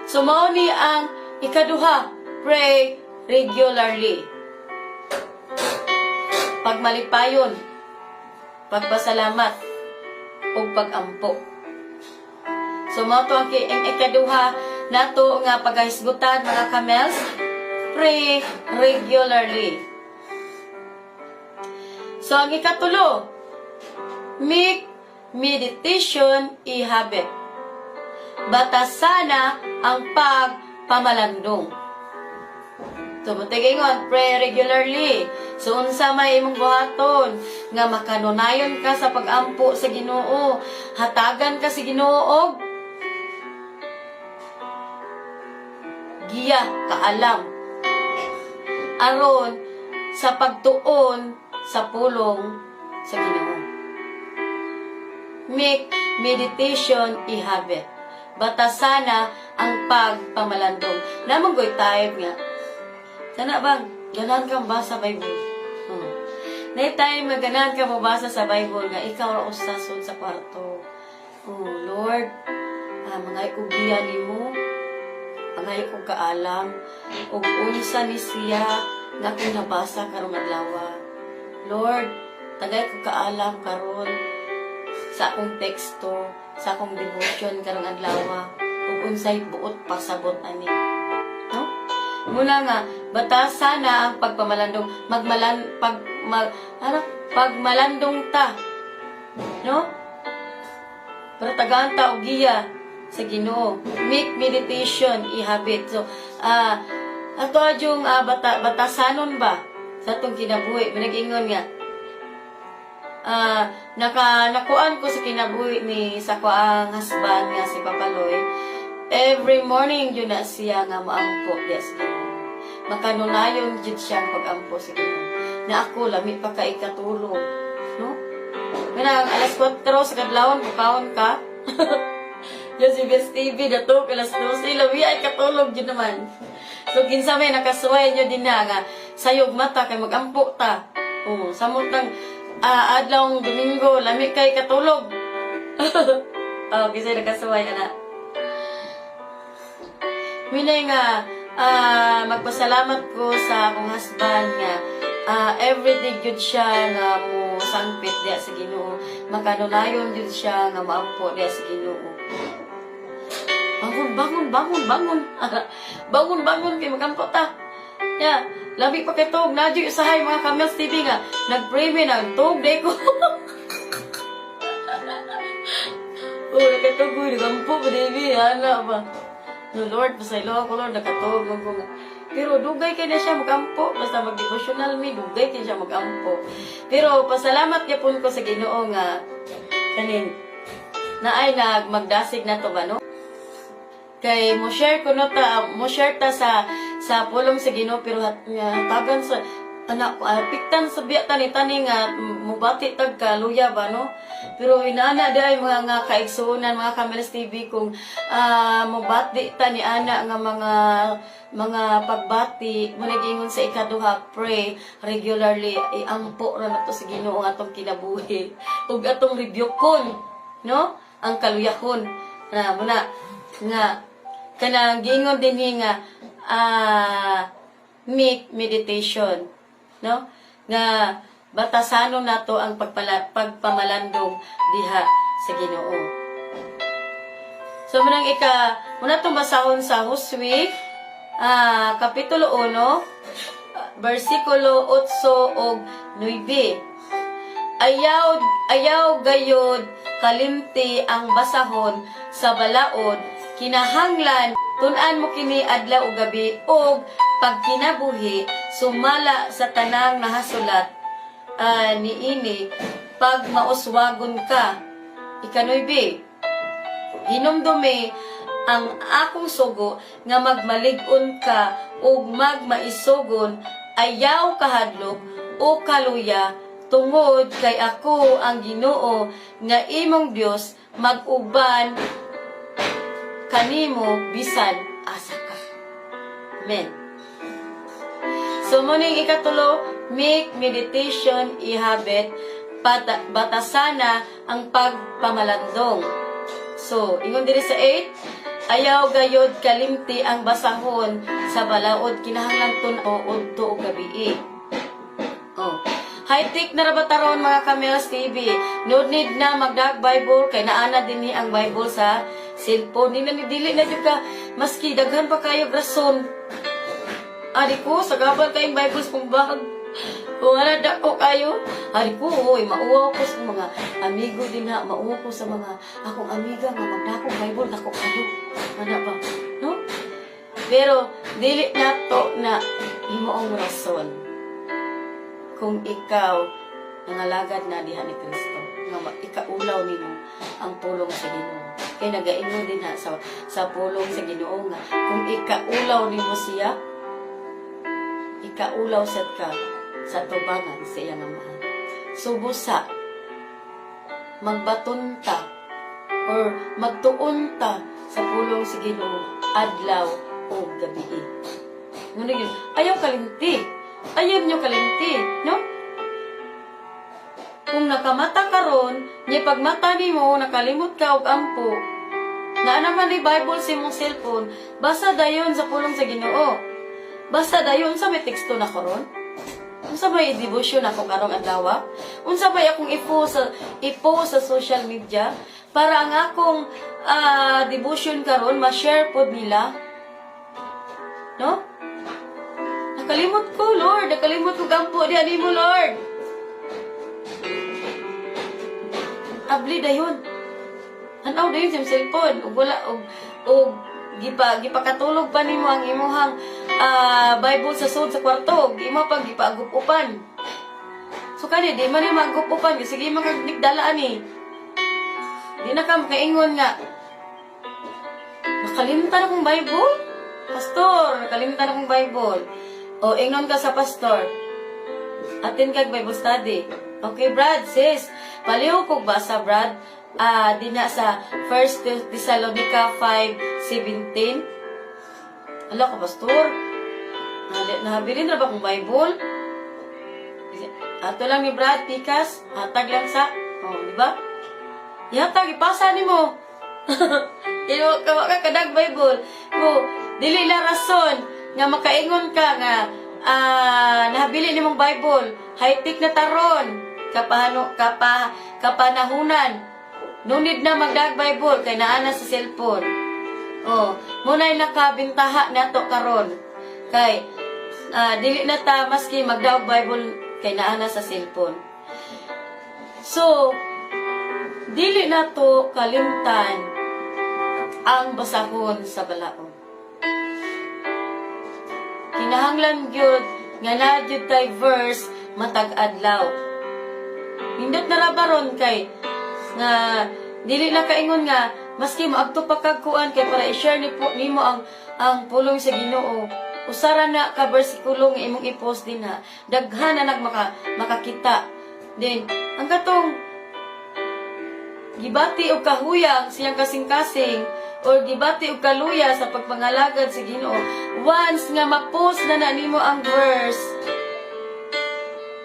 So mao ni ang ikaduha, pray regularly. Pagmalipayon, pagpasalamat, o pagampo. So mao to ang ikaduha nato nga paghisgutan mga kamels, pray regularly. So ang ikatulo, make meditation a habit. Batasana ang pagpamalandong. So mutigingon, pray regularly. So unsa may imong buhaton nga makanunayon ka sa pagampo sa Ginoo, hatagan ka sa Ginoo og giya kaalam aron sa pagtuon sa pulong sa Ginoo. Make meditation a habit. Batasana ang pagpamalandong. Namang goy type nga. Sana bang ganan kang basa Bible? Nay time nga ganan ka mabasa sa Bible nga ikaw ra usasod sa kwarto. Oh Lord, mga ugiya nimo, mga ko kaalam ug unsa ni siya nga akong nabasa karong adlaw. Lord, tagay ko kaalam karon sa akong teksto, sa akong devotion karong adlaw ug unsay buot pasabot ani. No? Muna nga batasana ang pagpamalandong, pagmalandong ta. No? Para tagaan ta og giya sa Ginoo. Make meditation a habit. So, ato adjong batasanon ba sa atong kinabuhi. Manag-ingon nga nakuan ko sa kinabuhi ni sa kuang husband nga si Papaloy. Every morning yun na siya nga maampo diya sa Ginoo. Makanunayon jud siya ang pagampo sa Ginoo. Na ako lami pa ka ikatulog, no? Kanang alas 4 sa kadlawon bukaon ka. Yung si Best TV dato alas 12 lami ay katulog jud naman. So kinsa may nakasuway nyo din na nga sayog mata kay magampo ta. Oh, samotang adlaw Domingo lami kay katulog. Oh, kinsa nakasuway ana. Minay nga magpasalamat ko sa akong husband nga everyday jud siya nga mo sangpit diya sa Ginoo. Makanunayon jud siya nga maampo diya sa Ginoo. Bangon kay magampo ta. Ya, labi pa kay tog nadyo usahay mga Camels TV nga nagpray mi nang tog day ko. Oh, nakatog ko nagampo ba David ana ba. No Lord, pasaylo ako Lord, nakatog ko nga. Pero dugay kay na siya magampo, basta mag-devotional mi, dugay kay siya magampo. Pero pasalamat gyapon ko sa Ginoo nga kanin naay magdasig na to ba no? Kay mo share ta sa pulong sa Ginoo pero tagan sa anak piktan sa biya tani nga mubati tag kaluya ba no? Pero inaana day mga nga kaigsunan mga Camels TV kung mubati ta ni ana nga mga pagbati mo nagingon sa ikaduha, pray regularly, iampo ra nato sa Ginoo ang atong kinabuhi ug atong rebukeon no? Ang kaluyahon na muna nga kanang giingon din nga make meditation, no? Nga batasano nato ang pagpamalandong diha sa Ginoo. So munang muna itong basahon sa Hosea, Kapitulo 1, versikulo 8 o 9. Ayaw gayod kalimti ang basahon sa balaod, kinahanglan tun-an mo kini adlaw ug gabi og pagkinabuhi sumala sa tanang nahasulat niini pag mauswagon ka. Ikanoybe, hinumdumi ang akong sugo nga magmalig-on ka ug magmaisugon, ayaw kahadlok o kaluya, tungod kay ako ang Ginoo nga imong Dios, mag-uban kanimo bisan asa ka. Amen. So muning ikatulo, make meditation ihabit, batasana ang pagpamalandong. So ingon diri sa 8, ayaw gayod kalimti ang basahon sa balaod, kinahanglan tun-o og gabi. High-tech na rabataron mga Camels TV. No need na magdag Bible, kay naana din ang Bible sa cellphone. Dili na ka, maski daghan pa kayo rason. Ari ko, sagaban kayong Bible sa bag. Kung dako kayo, ari ko, mauwaw ko sa mga amigo din ha, mauwaw ko sa mga akong amiga nga magdakong Bible, dako kayo. Ano ba? No? Pero, dili na to na imo ang rason. Kung ikaw nangalagad na diha ni Kristo, nga ikaulaw nimo ang pulong sa Ginoo. Kay nagaingon din ha sa pulong sa Ginoo nga kung ikaulaw nimo siya, ikaulaw sad ka sa tubangan sa iyang amahan. Subusa magbatunta or magtuunta sa pulong sa Ginoo adlaw o gabi. Ngunit yun, ayaw kalimti. Ayaw nyo kalimti, no? Kung nakamata karon, niya pagmata nimo nakalimot ka og ampo. Na naman ni Bible sa imong cellphone, basa dayon sa pulong sa Ginoo. Basa dayon sa may teksto na karon. Unsa may devotion ako karong adlaw? Unsa may akong ipo sa social media para ang akong devotion karon ma-share pod nila? No? Nakalimot ko, Lord. Nakalimot ko gampo diyan mo, Lord. Abli dayon. Hanaw dayon sa cellphone. Ug wala og gipakatulog pa nimo ang imuhang Bible sa sud sa kwarto. Imo pag gipagup-upan. So kani di man ni magup-upan, sige magdala ani. Di na ka makaingon nga. Nakalimutan akong Bible? Pastor, nakalimutan akong Bible. O, ingnon ka sa pastor. Atin kag Bible study. Okay, Brad, sis. Paliw ko basa, Brad. Di na sa 1 Thessalonica 5:17. Hala ko, pastor. Nahabilin na ba kong Bible? Ato lang ni Brad, Pikas. Hatag lang sa... di ba? Ihatag, ipasa ni mo. Kawa ka kadag Bible. Dili la rason nga makaingon ka nga nahabili nimong Bible, high-tech na taron, kapanahunan, no need na magdag Bible, kay naana sa cellphone. Muna'y nakabintaha na to karon, kay dili na ta maski magdag Bible, kay naana sa cellphone. So, dili na to kalimtan ang basahon sa balaod. Kinahanglan gyud nga na gyud tay verse matag adlaw. Hindot na rabaron kay nga dili na kaingon nga maski moadto pa kag kuan kay para i-share nimo ang pulong sa Ginoo. Usara na ka bersikulo nga imong i-post din ha. Daghan na makakita. Then ang katong gibati og kahuyang siyang kasing-kasing or gibati og kaluya sa pagpangalagad sa Ginoo, once nga ma-post na nimo ang verse,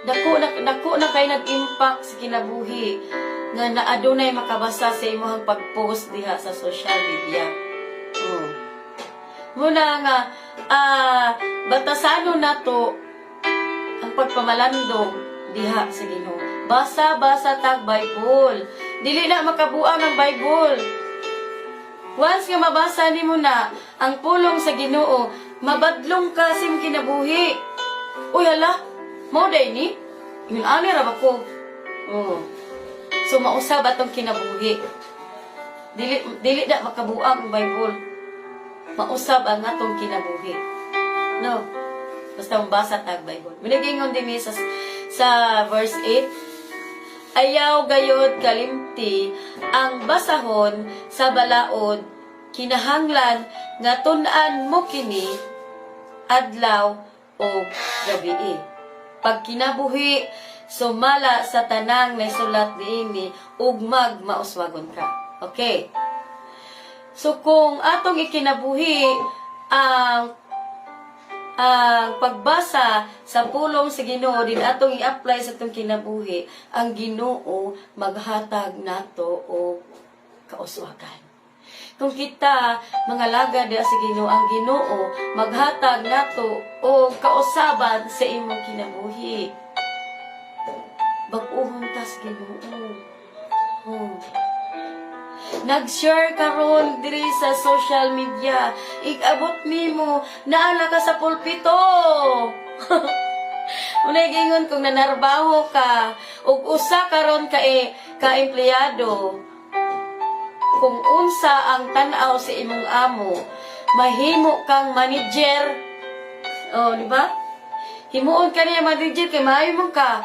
dako na kay nag-impact sa kinabuhi nga naadunay makabasa sa imong pag-post diha sa social media. Muna nga batasanon nato ang pagpamalandong diha sa Ginoo. Basa tag Bible. Dili na makabuang ang Bible. Once nga mabasa nimo na ang pulong sa Ginoo, mabadlong ka sa imong kinabuhi. Uy hala, mo day ni. Yun ani ra ba ko? So mausab atong kinabuhi. Dili na makabuang ang Bible. Mausab ang atong kinabuhi. No. Basta mabasa tag Bible. Binagingon din sa verse 8, ayaw gayod kalimti ang basahon sa balaod, kinahanglan nga tun-an mo kini adlaw o gabi. Pag kinabuhi, sumala sa tanang naisulat niini ug mauswagon ka. Okay. So kung atong ikinabuhi ang pagbasa sa pulong sa Ginoo din atong i-apply sa atong kinabuhi, ang Ginoo maghatag nato og kauswagan. Kung kita mga lagad sa Ginoo, ang Ginoo maghatag nato og kausaban sa imong kinabuhi. Bag-uhon ta sa Ginoo. Nag-share karon diri sa social media, igabot nimo naala ka sa pulpito. Unay gingon kung nanarbaho ka ug usa karon ka empleyado, kung unsa ang tan-aw sa imong amo, mahimo kang manager. Di ba? Himuon ka niya manager kay maayo mo ka.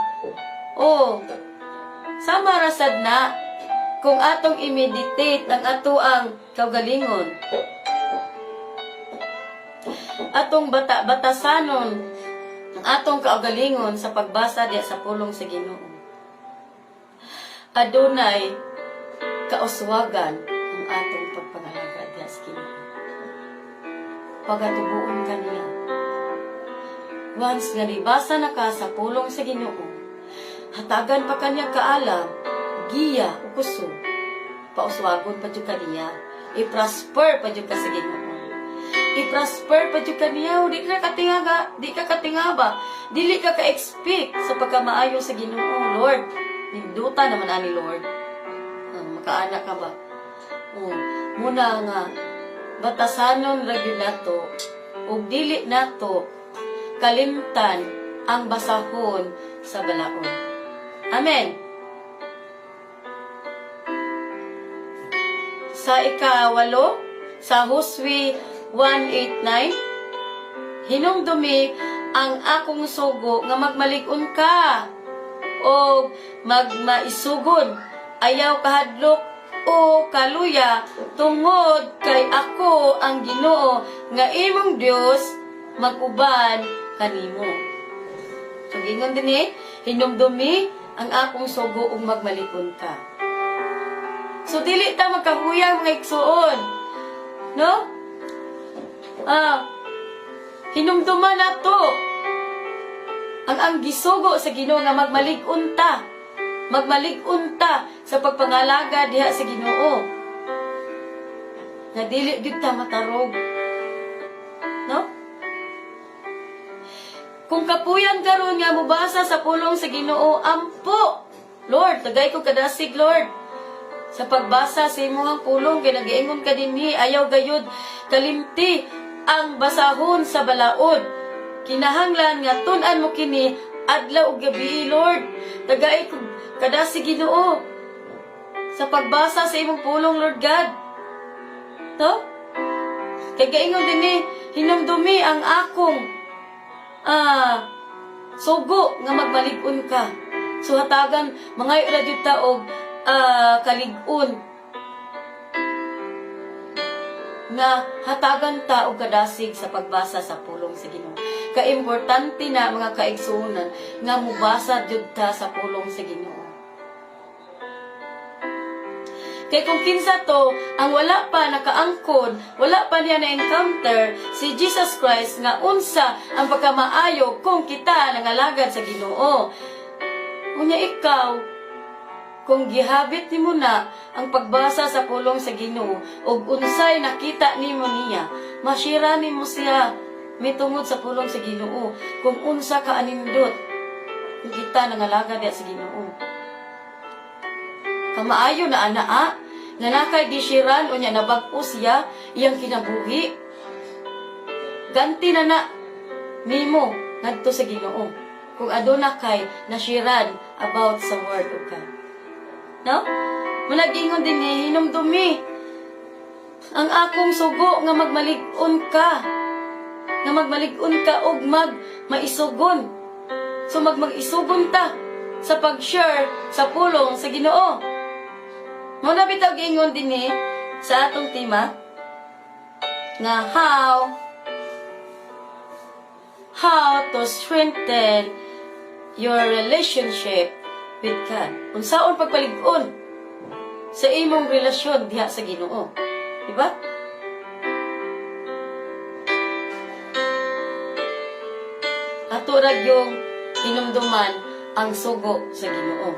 Sama ra sad na kung atong i-meditate ang atoang kaugalingon. Atong batasanon ang atong kaugalingon sa pagbasa diya sa pulong sa Ginoo. Adunay kauswagan ang atong pagpangalaga diya sa Ginoo. Pagatubuon ka niya. Once nga nibasa na ka sa pulong sa Ginoo, hatagan pa kanya kaalam, giya o puso, pauswagon pa dyan kaniya, i-prosper pa dyan ka sa Ginoo. I-prosper pa dyan kaniya, di ka katingaba, dili ka ka-expect sa pagkamaayo sa Ginoo, Lord. Ninduta naman ani Lord. Makaanak ka ba? Muna nga, batasanon lagi nato, o dili nato, kalimtan ang basahon sa balaod. Amen. Sa ikawalo, sa Hosea 1:8-9, hinumdumi ang akong sugo nga magmalig-on ka o magmaisugon, ayaw kahadlok o kaluya, tungod kay ako ang Ginoo nga imong Dios, maguban kanimo. So gingon din hinumdumi ang akong sugo ug magmalig-on ka. So, dili ta magkahuyang mga igsuon. No? Hinumduman na to. Ang gisugo sa Ginoo nga magmalig-on ta. Magmalig-on ta sa pagpangalaga diha sa Ginoo. Nga dili gid ta matarog. No? Kung kapuyan karon nga mubasa sa pulong sa Ginoo, ampo. Lord, tagay ko kadasig, Lord. Sa pagbasa sa imong pulong, ginagiingon ka dinhi, ayaw gayud kalimti ang basahon sa balaod. Kinahanglan nga tun-an mo kini adlaw ug gabi, Lord. Tagay ko kadasi Ginoo sa pagbasa sa imong pulong, Lord God. To? Kay gaingon dinhi, hinumdumi ang akong sugo nga magmalig-on ka. So hatagan mga radyo ta og kalig-on nga hatagan ta og kadasig sa pagbasa sa pulong sa Ginoo. Kaimportante na mga kaigsuonan nga mubasa jud ta sa pulong sa Ginoo. Kay kung kinsa to ang wala pa nakaangkon, wala pa niya na-encounter si Jesus Christ nga unsa ang pagkamaayo kung kita nangalagad sa Ginoo. Unya ikaw, kung gihabit nimo na ang pagbasa sa pulong sa Ginoo ug unsay nakita nimo niya, masira nimo siya mitungod sa pulong sa Ginoo. Kung unsa ka anindot, kung kita nangalaga diya sa Ginoo. Kamaayo na anaa, nga nakay gisiran o niya nabag-o siya, iyang kinabuhi. Ganti na nimo ngadto sa Ginoo. Kung aduna kay nasiran about sa word of God. No? Managingon din ni hinumdumi ang akong sugo nga magmalig-on ka. Nga magmalig-on ka og maisugon. So mag-isugon ta sa pag-share sa pulong sa Ginoo. Muna bitaw giingon din ni sa atong tema nga how to strengthen your relationship with God. Unsaon pagpalig-on sa imong relasyon diha sa Ginoo. Diba? Ato ra yung hinumduman ang sugo sa Ginoo.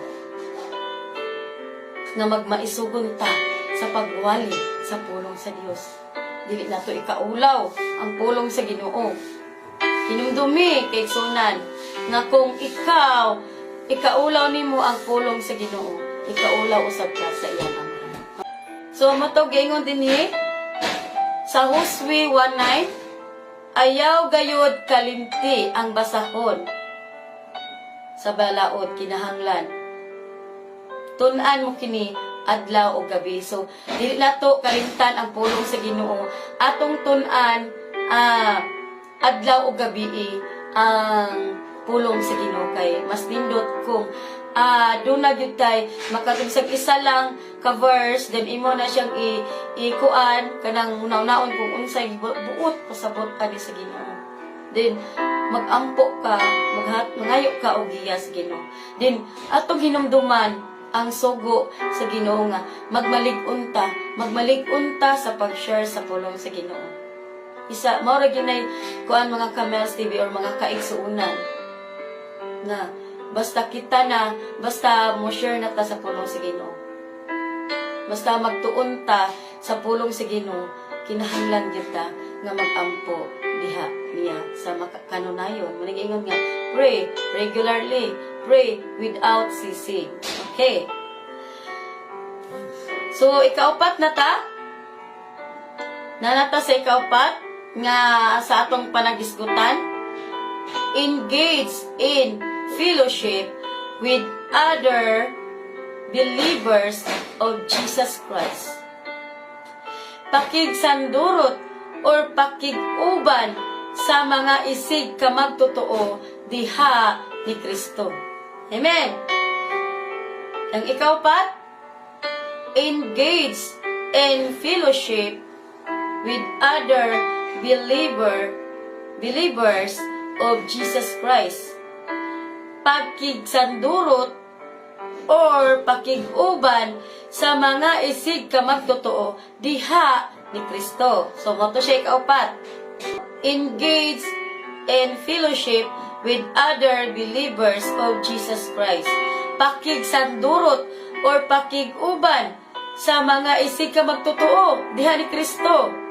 Nga magmaisugon ta sa pagwali sa pulong sa Dios. Dili nato ikaulaw ang pulong sa Ginoo. Hinumdumi kay sunan nga kung ikaulaw nimo ang pulong sa Ginoo, ikaulaw usab ka sa iyang Ama. So matog gingon dinhi sa Hosea 1:9, ayaw gayud kalimti ang basahon sa balaod kinahanglan. Tun-an mo kini adlaw o gabi. So dili nato kalimtan ang pulong sa Ginoo. Atong tun-an adlaw o gabi ang pulong sa Ginoo kay mas nindot kung doon na gyud tay makatugsag isa lang ka verse then imo na siyang ikuan kanang unaw-naon kung unsay buot pasabot ani sa Ginoo. Then magampo ka, mangayo ka og giya sa Ginoo. Then atong hinumduman ang sugo sa Ginoo nga magmalig-on ta sa pag-share sa pulong sa Ginoo. Isa mao ra ginay kuan mga Camels TV or mga kaigsuunan na basta mo share na ta sa pulong sa Ginoo. Basta magtuon ta sa pulong sa Ginoo, kinahanglan gyud ta nga magampo diha niya sa kanunayon. Maningon nga pray regularly, pray without ceasing. Okay. So ikaupat na ta. Nanata sa ikaupat nga sa atong panagisgutan, engage in fellowship with other believers of Jesus Christ. Pakigsandurot or pakiguban sa mga isig ka magtotoo diha ni Kristo. Amen. Ang ikaupat, engage in fellowship with other believers of Jesus Christ. Pakigsandurot or pakiguban sa mga isig ka magtotoo diha ni Kristo. So, mo to siya ikaupat. Engage in fellowship with other believers of Jesus Christ. Pakigsandurot or pakiguban sa mga isig ka magtotoo diha ni Kristo.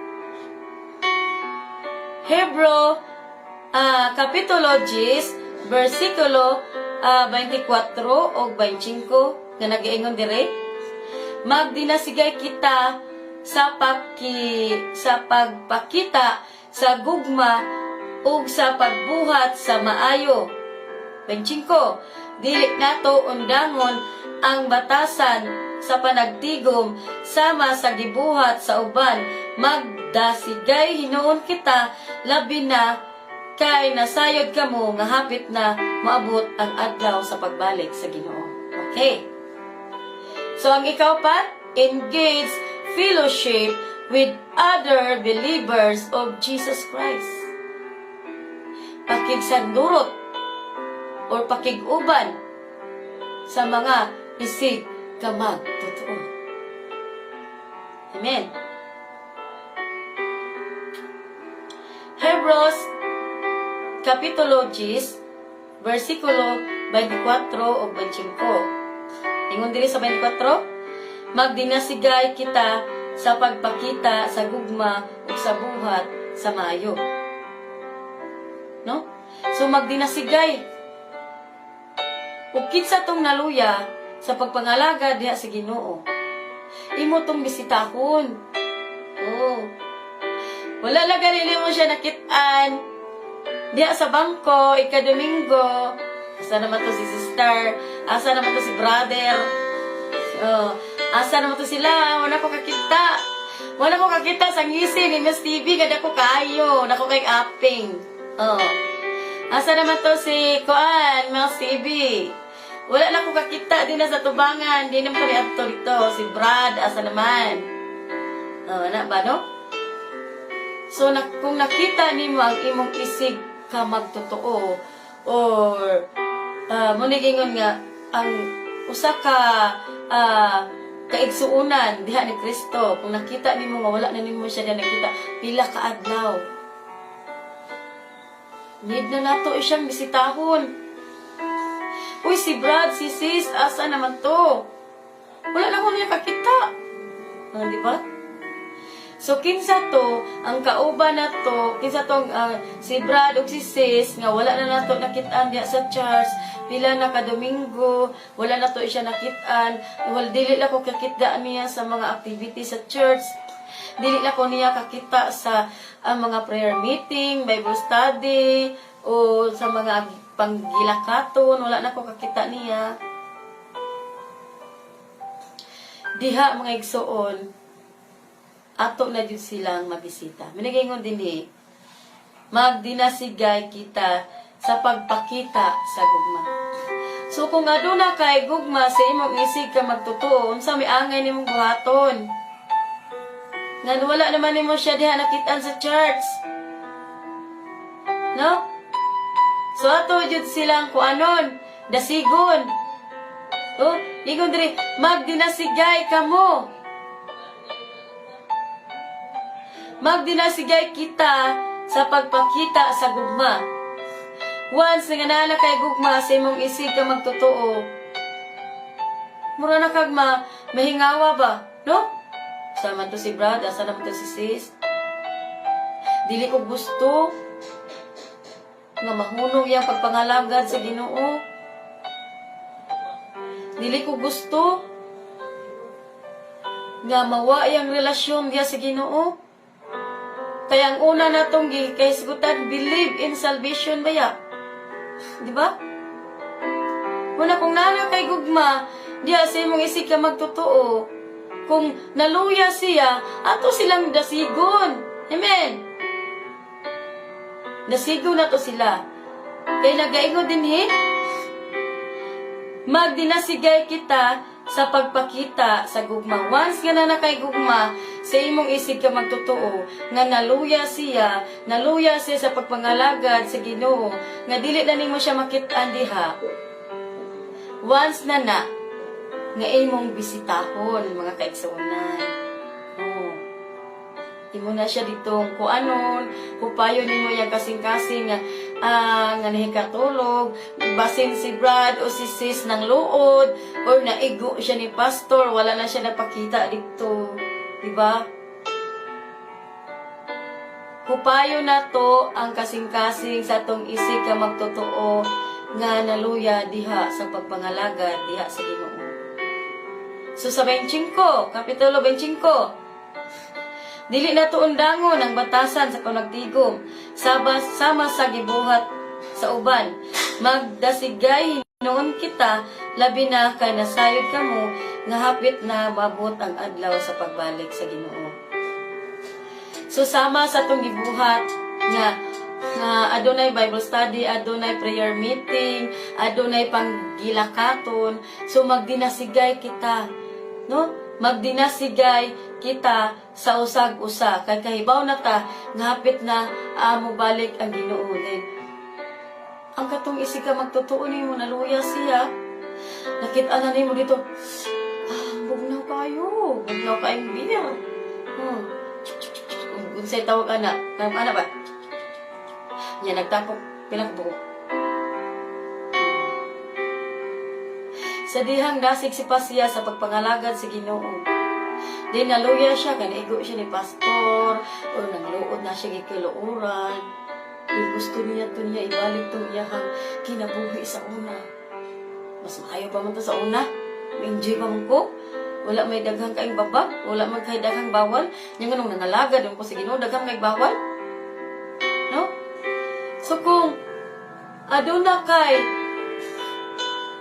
Hebro Kapitulo 10 versikulo 24 o 25 nga nag-iingon dire, magdinasigay kita sa pagpakita sa gugma ug sa pagbuhat sa maayo. 25, dili nato undangon ang batasan sa panagtigom sama sa gibuhat sa uban, magdasigay hinuon kita labi na kay nasayod kamo nga hapit na maabot ang adlaw sa pagbalik sa Ginoo. Okay. So ang ikaupat, engage fellowship with other believers of Jesus Christ. Pakigsandurot or pakiguban sa mga isig ka magtotoo. Amen. Hebrews Kapitulo 10 versikulo 24 o 25. Ingon diri sa 24, magdinasigay kita sa pagpakita sa gugma ug sa buhat sa maayo. No? So magdinasigay. Ug kinsa tong naluya sa pagpangalaga diha sa Ginoo. Imo tong bisitahon. Oh. Wala lang ganili mo siya nakit-an. Diha sa bangko, ika-Domingo. Asa naman to si sister? Asa naman to si brother? Oh. Asa naman to sila? Wala ko kakita. Wala ko kakita sa ngisi ni Miss TV. Gada ko kayo. Nako kay Aping. Oh. Asa naman to si Kuan, Miss TV. Wala na ko kakita din na sa tubangan. Di naman kami ato dito. Si Brad, asa naman? Oh, na ba, no? So, kung nakita ni mo ang imong isig ka magtotoo, or munigingon nga, ang usa ka kaigsuunan diha ni Kristo, kung nakita ni mo nga wala na ni mo siya na nakita, pila ka adlaw. Need na nato siyang bisitahon. Uy, si Brad, si sis, asa naman to? Wala na ko niya kakita. Di ba? So, kinsa to, ang kauban na to, kinsa to, si Brad o si sis, nga wala na nato nakitaan diya sa church, pila na ka-Domingo, wala na to siya nakitaan, dili na ko kakita niya sa mga activities sa church, dili na ko niya kakita sa mga prayer meeting, Bible study, o sa mga panggilakaton, wala na ko kakita niya. Diha mga igsoon, ato na jud silang mabisita. Minagingon dinhi, magdinasigay kita sa pagpakita sa gugma. So kung aduna kay gugma sa imong isig ka magtotoo, unsa may angay nimong buhaton? Nga wala naman nimo siya diha nakitaan sa church. No? So ato jud silang kuanon, dasigon. Oh, ingon diri, magdinasigay kamo. Magdinasigay kita sa pagpakita sa gugma. Once nga nana kay gugma sa imong isig ka magtotoo, mura na kag mahingawa ba, no? Sama to si Brad, asa naman to si sis. Dili ko gusto nga mahunong yang pagpangalagad sa Ginoo. Dili ko gusto nga mawa yang relasyon diya sa Ginoo. Kaya ang una natong gikaisgutan, believe in salvation ba ya? Di ba? Muna kung nana kay gugma, diya sa imong isig ka magtotoo, kung naluya siya, ato silang dasigon. Amen? Dasigon na to sila. Kaya nagaingon din magdinasigay kita sa pagpakita sa gugma. Once nga na kay gugma, sa imong isig ka magtotoo, nga naluya siya sa pagpangalagad sa Ginoo, nga dili na nimo siya makit-an diha. Once na nga imong bisitahon, mga kaigsuonan. Oh. Imo na siya ditong kuanon, kupayon nimo yang kasing-kasing nga nahikatulog, basin si Brad o si sis ng luod, or naigo siya ni pastor, wala na siya napakita dito. Diba? Kupayo na to ang kasing-kasing sa tong isig ka magtotoo nga naluya diha sa pagpangalagad diha sa Ginoo. So sa 25, kapitulo 25, dili na to undangon ang batasan sa panagtigom, sama sa gibuhat sa uban. Magdasigay noon kita, labi na ka nasayod kamo, nga hapit na mabot ang adlaw sa pagbalik sa Ginoo. So sama sa tong gibuhat nga adunay Bible study, adunay prayer meeting, adunay panggilakaton. So magdinasigay kita, no? Magdinasigay kita sa usag-usa kay kahibaw na ta nga hapit na mo balik ang Ginoo. Ang katong isig ka magtotoo nimo naluya siya. Nakita na nimo dito. Bugnaw kayo. Bugnaw kayong beer. Unsay tawag ana? Ana ba? Nya nagtapok pinakbuo. Sa dihang nasig si Pasiya sa pagpangalagad sa Ginoo. Di naluya siya, kanaigo siya ni pastor, o nangluod na siya gikiluuran. Gusto niya to niya ibalik itong iyahang kinabuhi sa una. Mas maayo pa man to sa una. Enjoy pa man ko. Wala may daghang kaing babag, wala may kay daghang bawal. Yung ganong nangalagad, yung ko sa Ginoo, daghang kay bawal. No? So kung aduna kay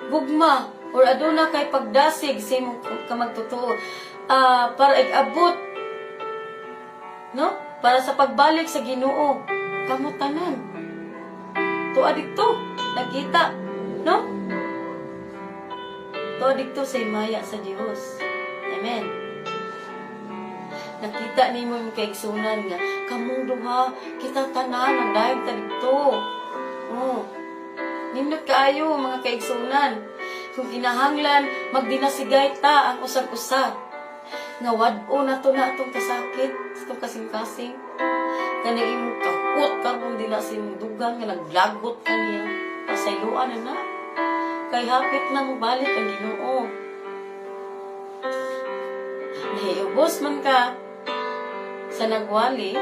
gugma, or aduna kay pagdasig sa imong kamagtotoo, para igabot, no? Para sa pagbalik sa Ginoo, kamutanan. Tuwa dito, nakita, no? Tuwa dito sa himaya sa Dios. Amen. Nakita ni mo yung kaigsunan nga, kamong duha, kita tanan, ang dahil ta dito. Oh. Nimnot kaayo, mga kaigsunan. Kung kinahanglan, magdinasigay ta ang usag-usa. Nga wad-o na to na itong kasakit, itong kasing-kasing. Nga naging kakot ka kung dinasin dugang, nga naglagot ka niya. Pasayluan na. Kay hapit na mo balik ang Ginoo. Nahiubos man ka sa nagwali,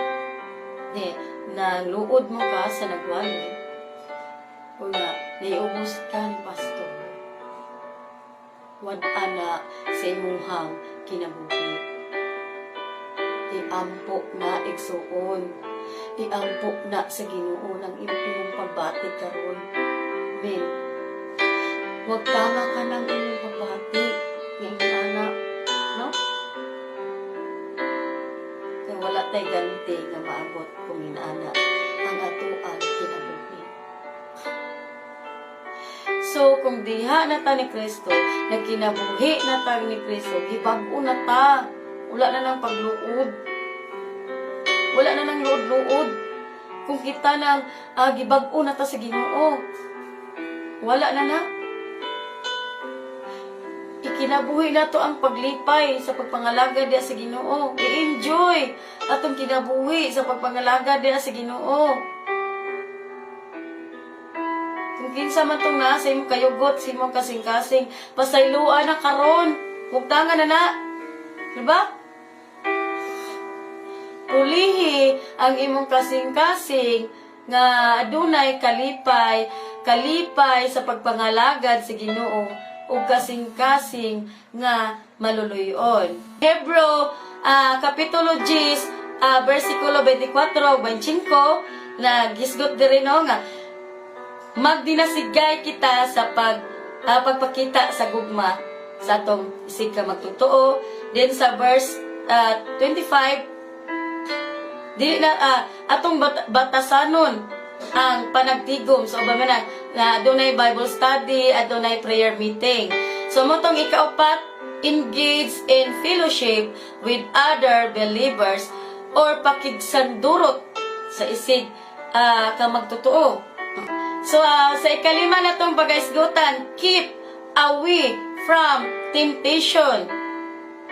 nangluod mo ka sa nagwali, o na nahiubos ka ni pastor. Wad-a na sa imuhang kinabuhi. Iampok na igsuon. Iampok na sa Ginoo ng imong pagbati karon. Amen. Huwag tama ka ng imong pagbati ng imong anak. No? Kaya wala tay ganti nga maabot kung inaana ang atuan kinabuhi. So, kung diha na ta ni Kristo, nagkinabuhi na ta ni Kristo, gibag-o na ta. Wala na nang pagluod. Wala na nang luod-luod. Kung kita nang gibag-o na ta sa Ginoo, wala na na. Ikinabuhi na to ang paglipay sa pagpangalaga diya sa Ginoo. I-enjoy atong kinabuhi sa pagpangalaga diya sa Ginoo. Kung kinsa man tong na sa imong kayugot, sa imong kasing-kasing, pasayloan na karon. Hugtangan na na. Diba? Pulihi ang imong kasing-kasing nga adunay kalipay sa pagpangalagad sa Ginoo ug kasing-kasing nga maluluyon. Hebro kapitulo 10 versikulo 24-25 na gisgot diri no nga magdinasigay kita sa pagpakita sa gugma sa atong isig ka magtotoo. Then sa verse 25, di na atong batasanon ang panagtigom. So ba man adunay Bible study, adunay prayer meeting. So motong ikaapat, engage in fellowship with other believers or pakigsandurot sa isig ka magtotoo. So, sa ikalima na itong pag-isgutan, keep away from temptation.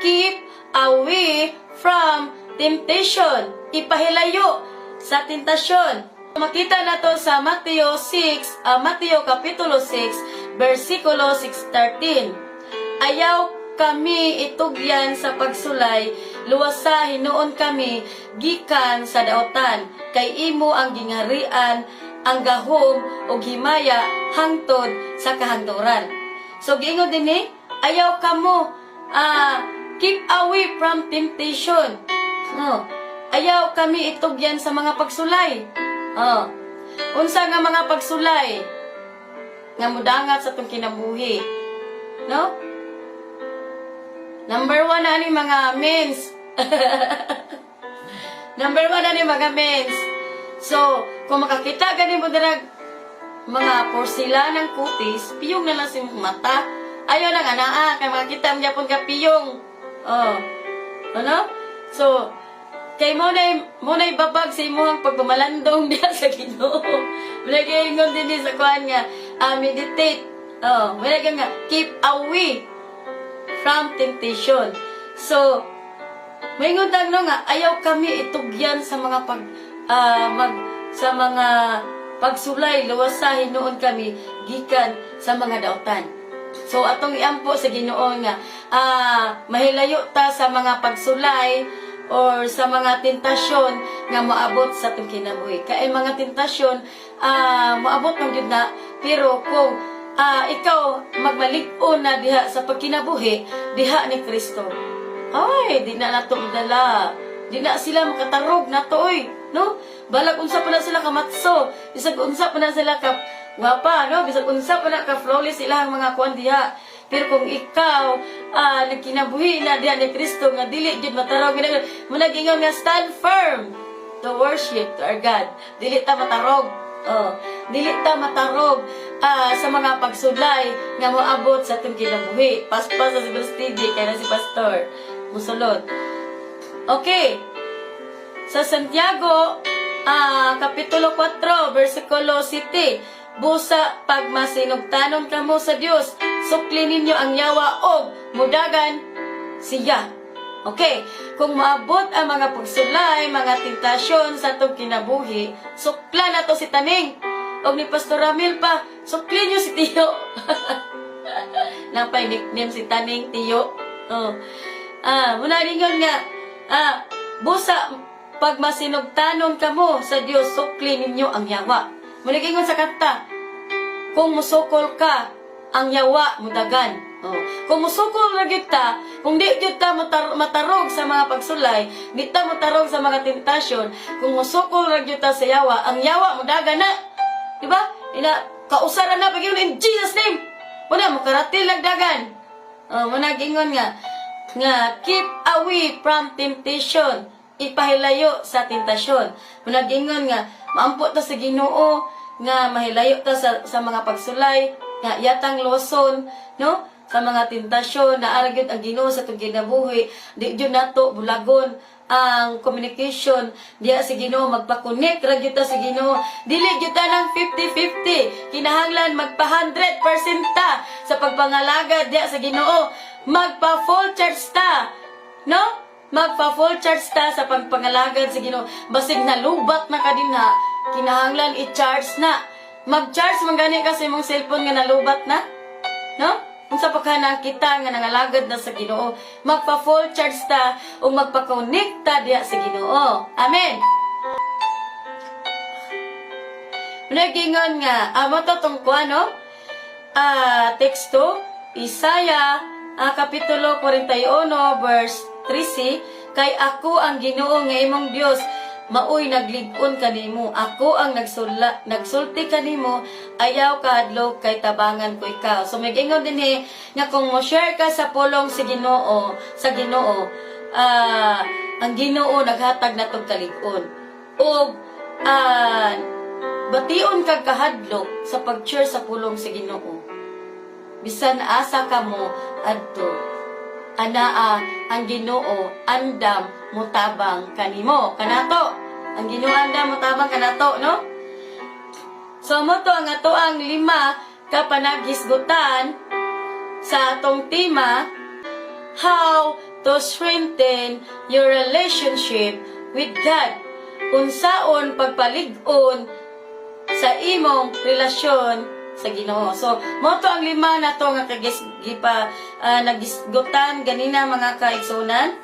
Keep away from temptation. Ipahilayo sa tentasyon. Makita na to sa Mateo kapitulo 6, versikulo 6-13. Ayaw kami itugyan sa pagsulay, luwasa hinuon kami, gikan sa daotan, kay imo ang gingharian, ang gahom o himaya hangtod sa kahangturan. So, giingod din ayaw kamo, keep away from temptation. No. Ayaw kami itugyan sa mga pagsulay. Unsa nga mga pagsulay nga mudangat sa itong kinabuhi. No? Number 1 na ni mga mens. Number 1 na ni mga mens. So, kung makakita ganin mo darag mga porsilanang kutis, piyong na lang si mata. Ayaw na nga naa, kaya makakita mo yapon ka piyong. Ano? So, kay mo na babag sa imuhang pagmamalandong diya sa Ginoo. Malagayon din sa kuhan nga, meditate. Malagayon nga, keep away from temptation. So, may ngutang no nga, ayaw kami itugyan sa mga sa mga pagsulay, luwasahin noon kami gikan sa mga daotan. So atong iampo sa Ginoo nga mahilayo ta sa mga pagsulay or sa mga tentasyon nga moabot sa atong kinabuhi. Kay mga tentasyon moabot man gyud na, pero kung ikaw magmalig-on na diha sa pagkinabuhi diha ni Kristo, ay di na nato madala, di na sila makatarog nato no? Balag unsa pa na sila kamatso, bisag unsa pa na sila ka wapa, no? Bisag unsa pa na ka flawless ilang mga kuan diha. Pero kung ikaw nagkinabuhi na diha ni Kristo nga dili jud matarog, mo nagingon nga stand firm to worship to our God. Dili ta matarog. Dili ta matarog sa mga pagsulay nga moabot sa atong kinabuhi. Paspas sa si Steve kay na si Pastor musulod. Okay. Sa Santiago Kapitulo 4 versikulo 7, busa pag masinugtanon kamo sa Dios, sukli ninyo ang yawa og mudagan siya. Okay, kung maabot ang mga pagsulay, mga tentasyon sa atong kinabuhi, sukla na to si Taning. O ni Pastor Ramil pa, sukli nyo si Tiyo. Napay nickname si Taning, Tiyo. Muna ringon nga, busa, pag masinugtanon kamo sa Dios, sukli ninyo ang yawa. Muna gingon sa kanta, kung musukol ka, ang yawa mudagan. Kung musukol ra gyud ta, kung di gyud ta matarog sa mga pagsulay, di ta matarog sa mga tentasyon, kung musukol ra gyud ta sa yawa, ang yawa mudagan na. Diba? Kausara na pagyon in Jesus name. Muna mo karatil dagan. Muna gingon nga keep away from temptation. Ipahilayo sa tentasyon. Muna gingon nga maampo ta sa Ginoo nga mahilayo ta sa mga pagsulay, nga yatang loson, no? Sa mga tentasyon na aragyod ang Ginoo sa itong kinabuhi, di yun nato bulagon ang communication diya sa Ginoo, magpa-connect ra gyud ta sa Ginoo, dili gyud ta ng 50-50, kinahanglan magpa 100% ta sa pagpangalagad diya sa Ginoo, magpa full charge ta, no? Magpa full charge ta sa pagpangalagad sa Ginoo, basig nalubat na ka din ha, kinahanglan i-charge na, mag-charge man gani ka sa imong cellphone nga nalubat na, no? Kung sa pagkanang kita nga nangalagad na sa Ginoo, magpa-full charge ta o magpa-connect ta diha sa Ginoo. Amen. Nagingon nga, amo to tong kuano? Teksto, Isaya, Kapitulo 41, verse 13, kay ako ang Ginoo nga imong Dios, maoy naglig-on kanimo, ako ang nagsulti kanimo, ayaw kahadlok kay tabangan ko ikaw. So may gingon din nga kung mo share ka sa pulong sa Ginoo, ang Ginoo naghatag na tong kalig-on. O bation kag kahadlok sa pag-share sa pulong sa Ginoo. Bisan asa kamo adto, ang Ginoo andam mutabang kanimo kanato. Ang Ginoo andam mutabang kanato, no? So mo to ang ato ang 5 ka panagisgutan sa atong tema, how to strengthen your relationship with God. Unsaon pagpalig-on sa imong relasyon sa Ginoo. So, mo to ang 5 na to nga nagisgutan ganina mga kaigsunan.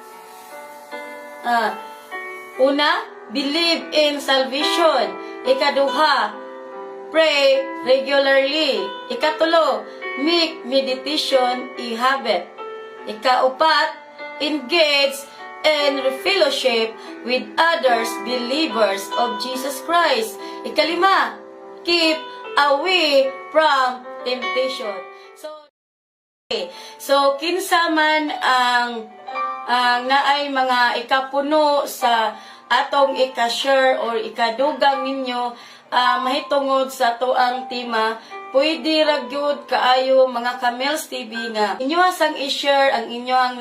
Una, believe in salvation. Ikaduha, pray regularly. Ikatulo, make meditation a habit. Ikaupat, engage in fellowship with others believers of Jesus Christ. Ikalima, keep away from temptation. So kinsa man ang naay mga ikapuno sa atong ika-share or ikadugang ninyo mahitungod sa toang tema, pwede ra gyud kaayo mga Camels TV nga inyo sang i-share ang inyong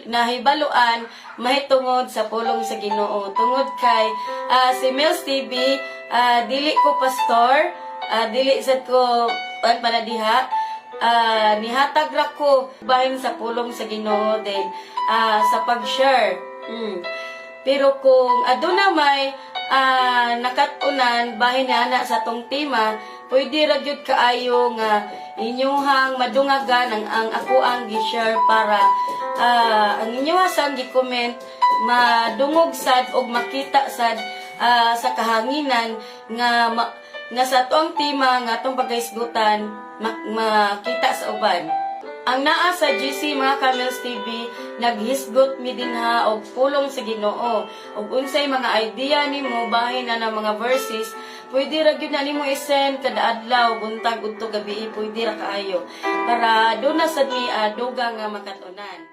nahibaluan mahitungod sa pulong sa Ginoo. Tungod kay si Mels TV, dili ko pastor, dili sad ko panadiha, nihatag ra ko bahin sa pulong sa Ginoo din sa pag-share. Pero kung aduna may nakatunan bahin na sa tong tema, pwede ra gyud kaayo nga inyuhang madungagan ang ako ang gi-share para ang inyuhasan gi-comment madungog sad og makita sad sa kahanginan nga sa tuang tema nga atong pagkahisgutan makita sa uban. Ang naa sa GC mga Camels TV, naghisgot mi dinha og pulong sa Ginoo. Ug unsay mga idea nimo bahin na ng mga verses, pwede ra gyud na nimo i-send kada adlaw, buntag udto gabi, pwede ra kaayo para do na sad mi dugang nga makatunan.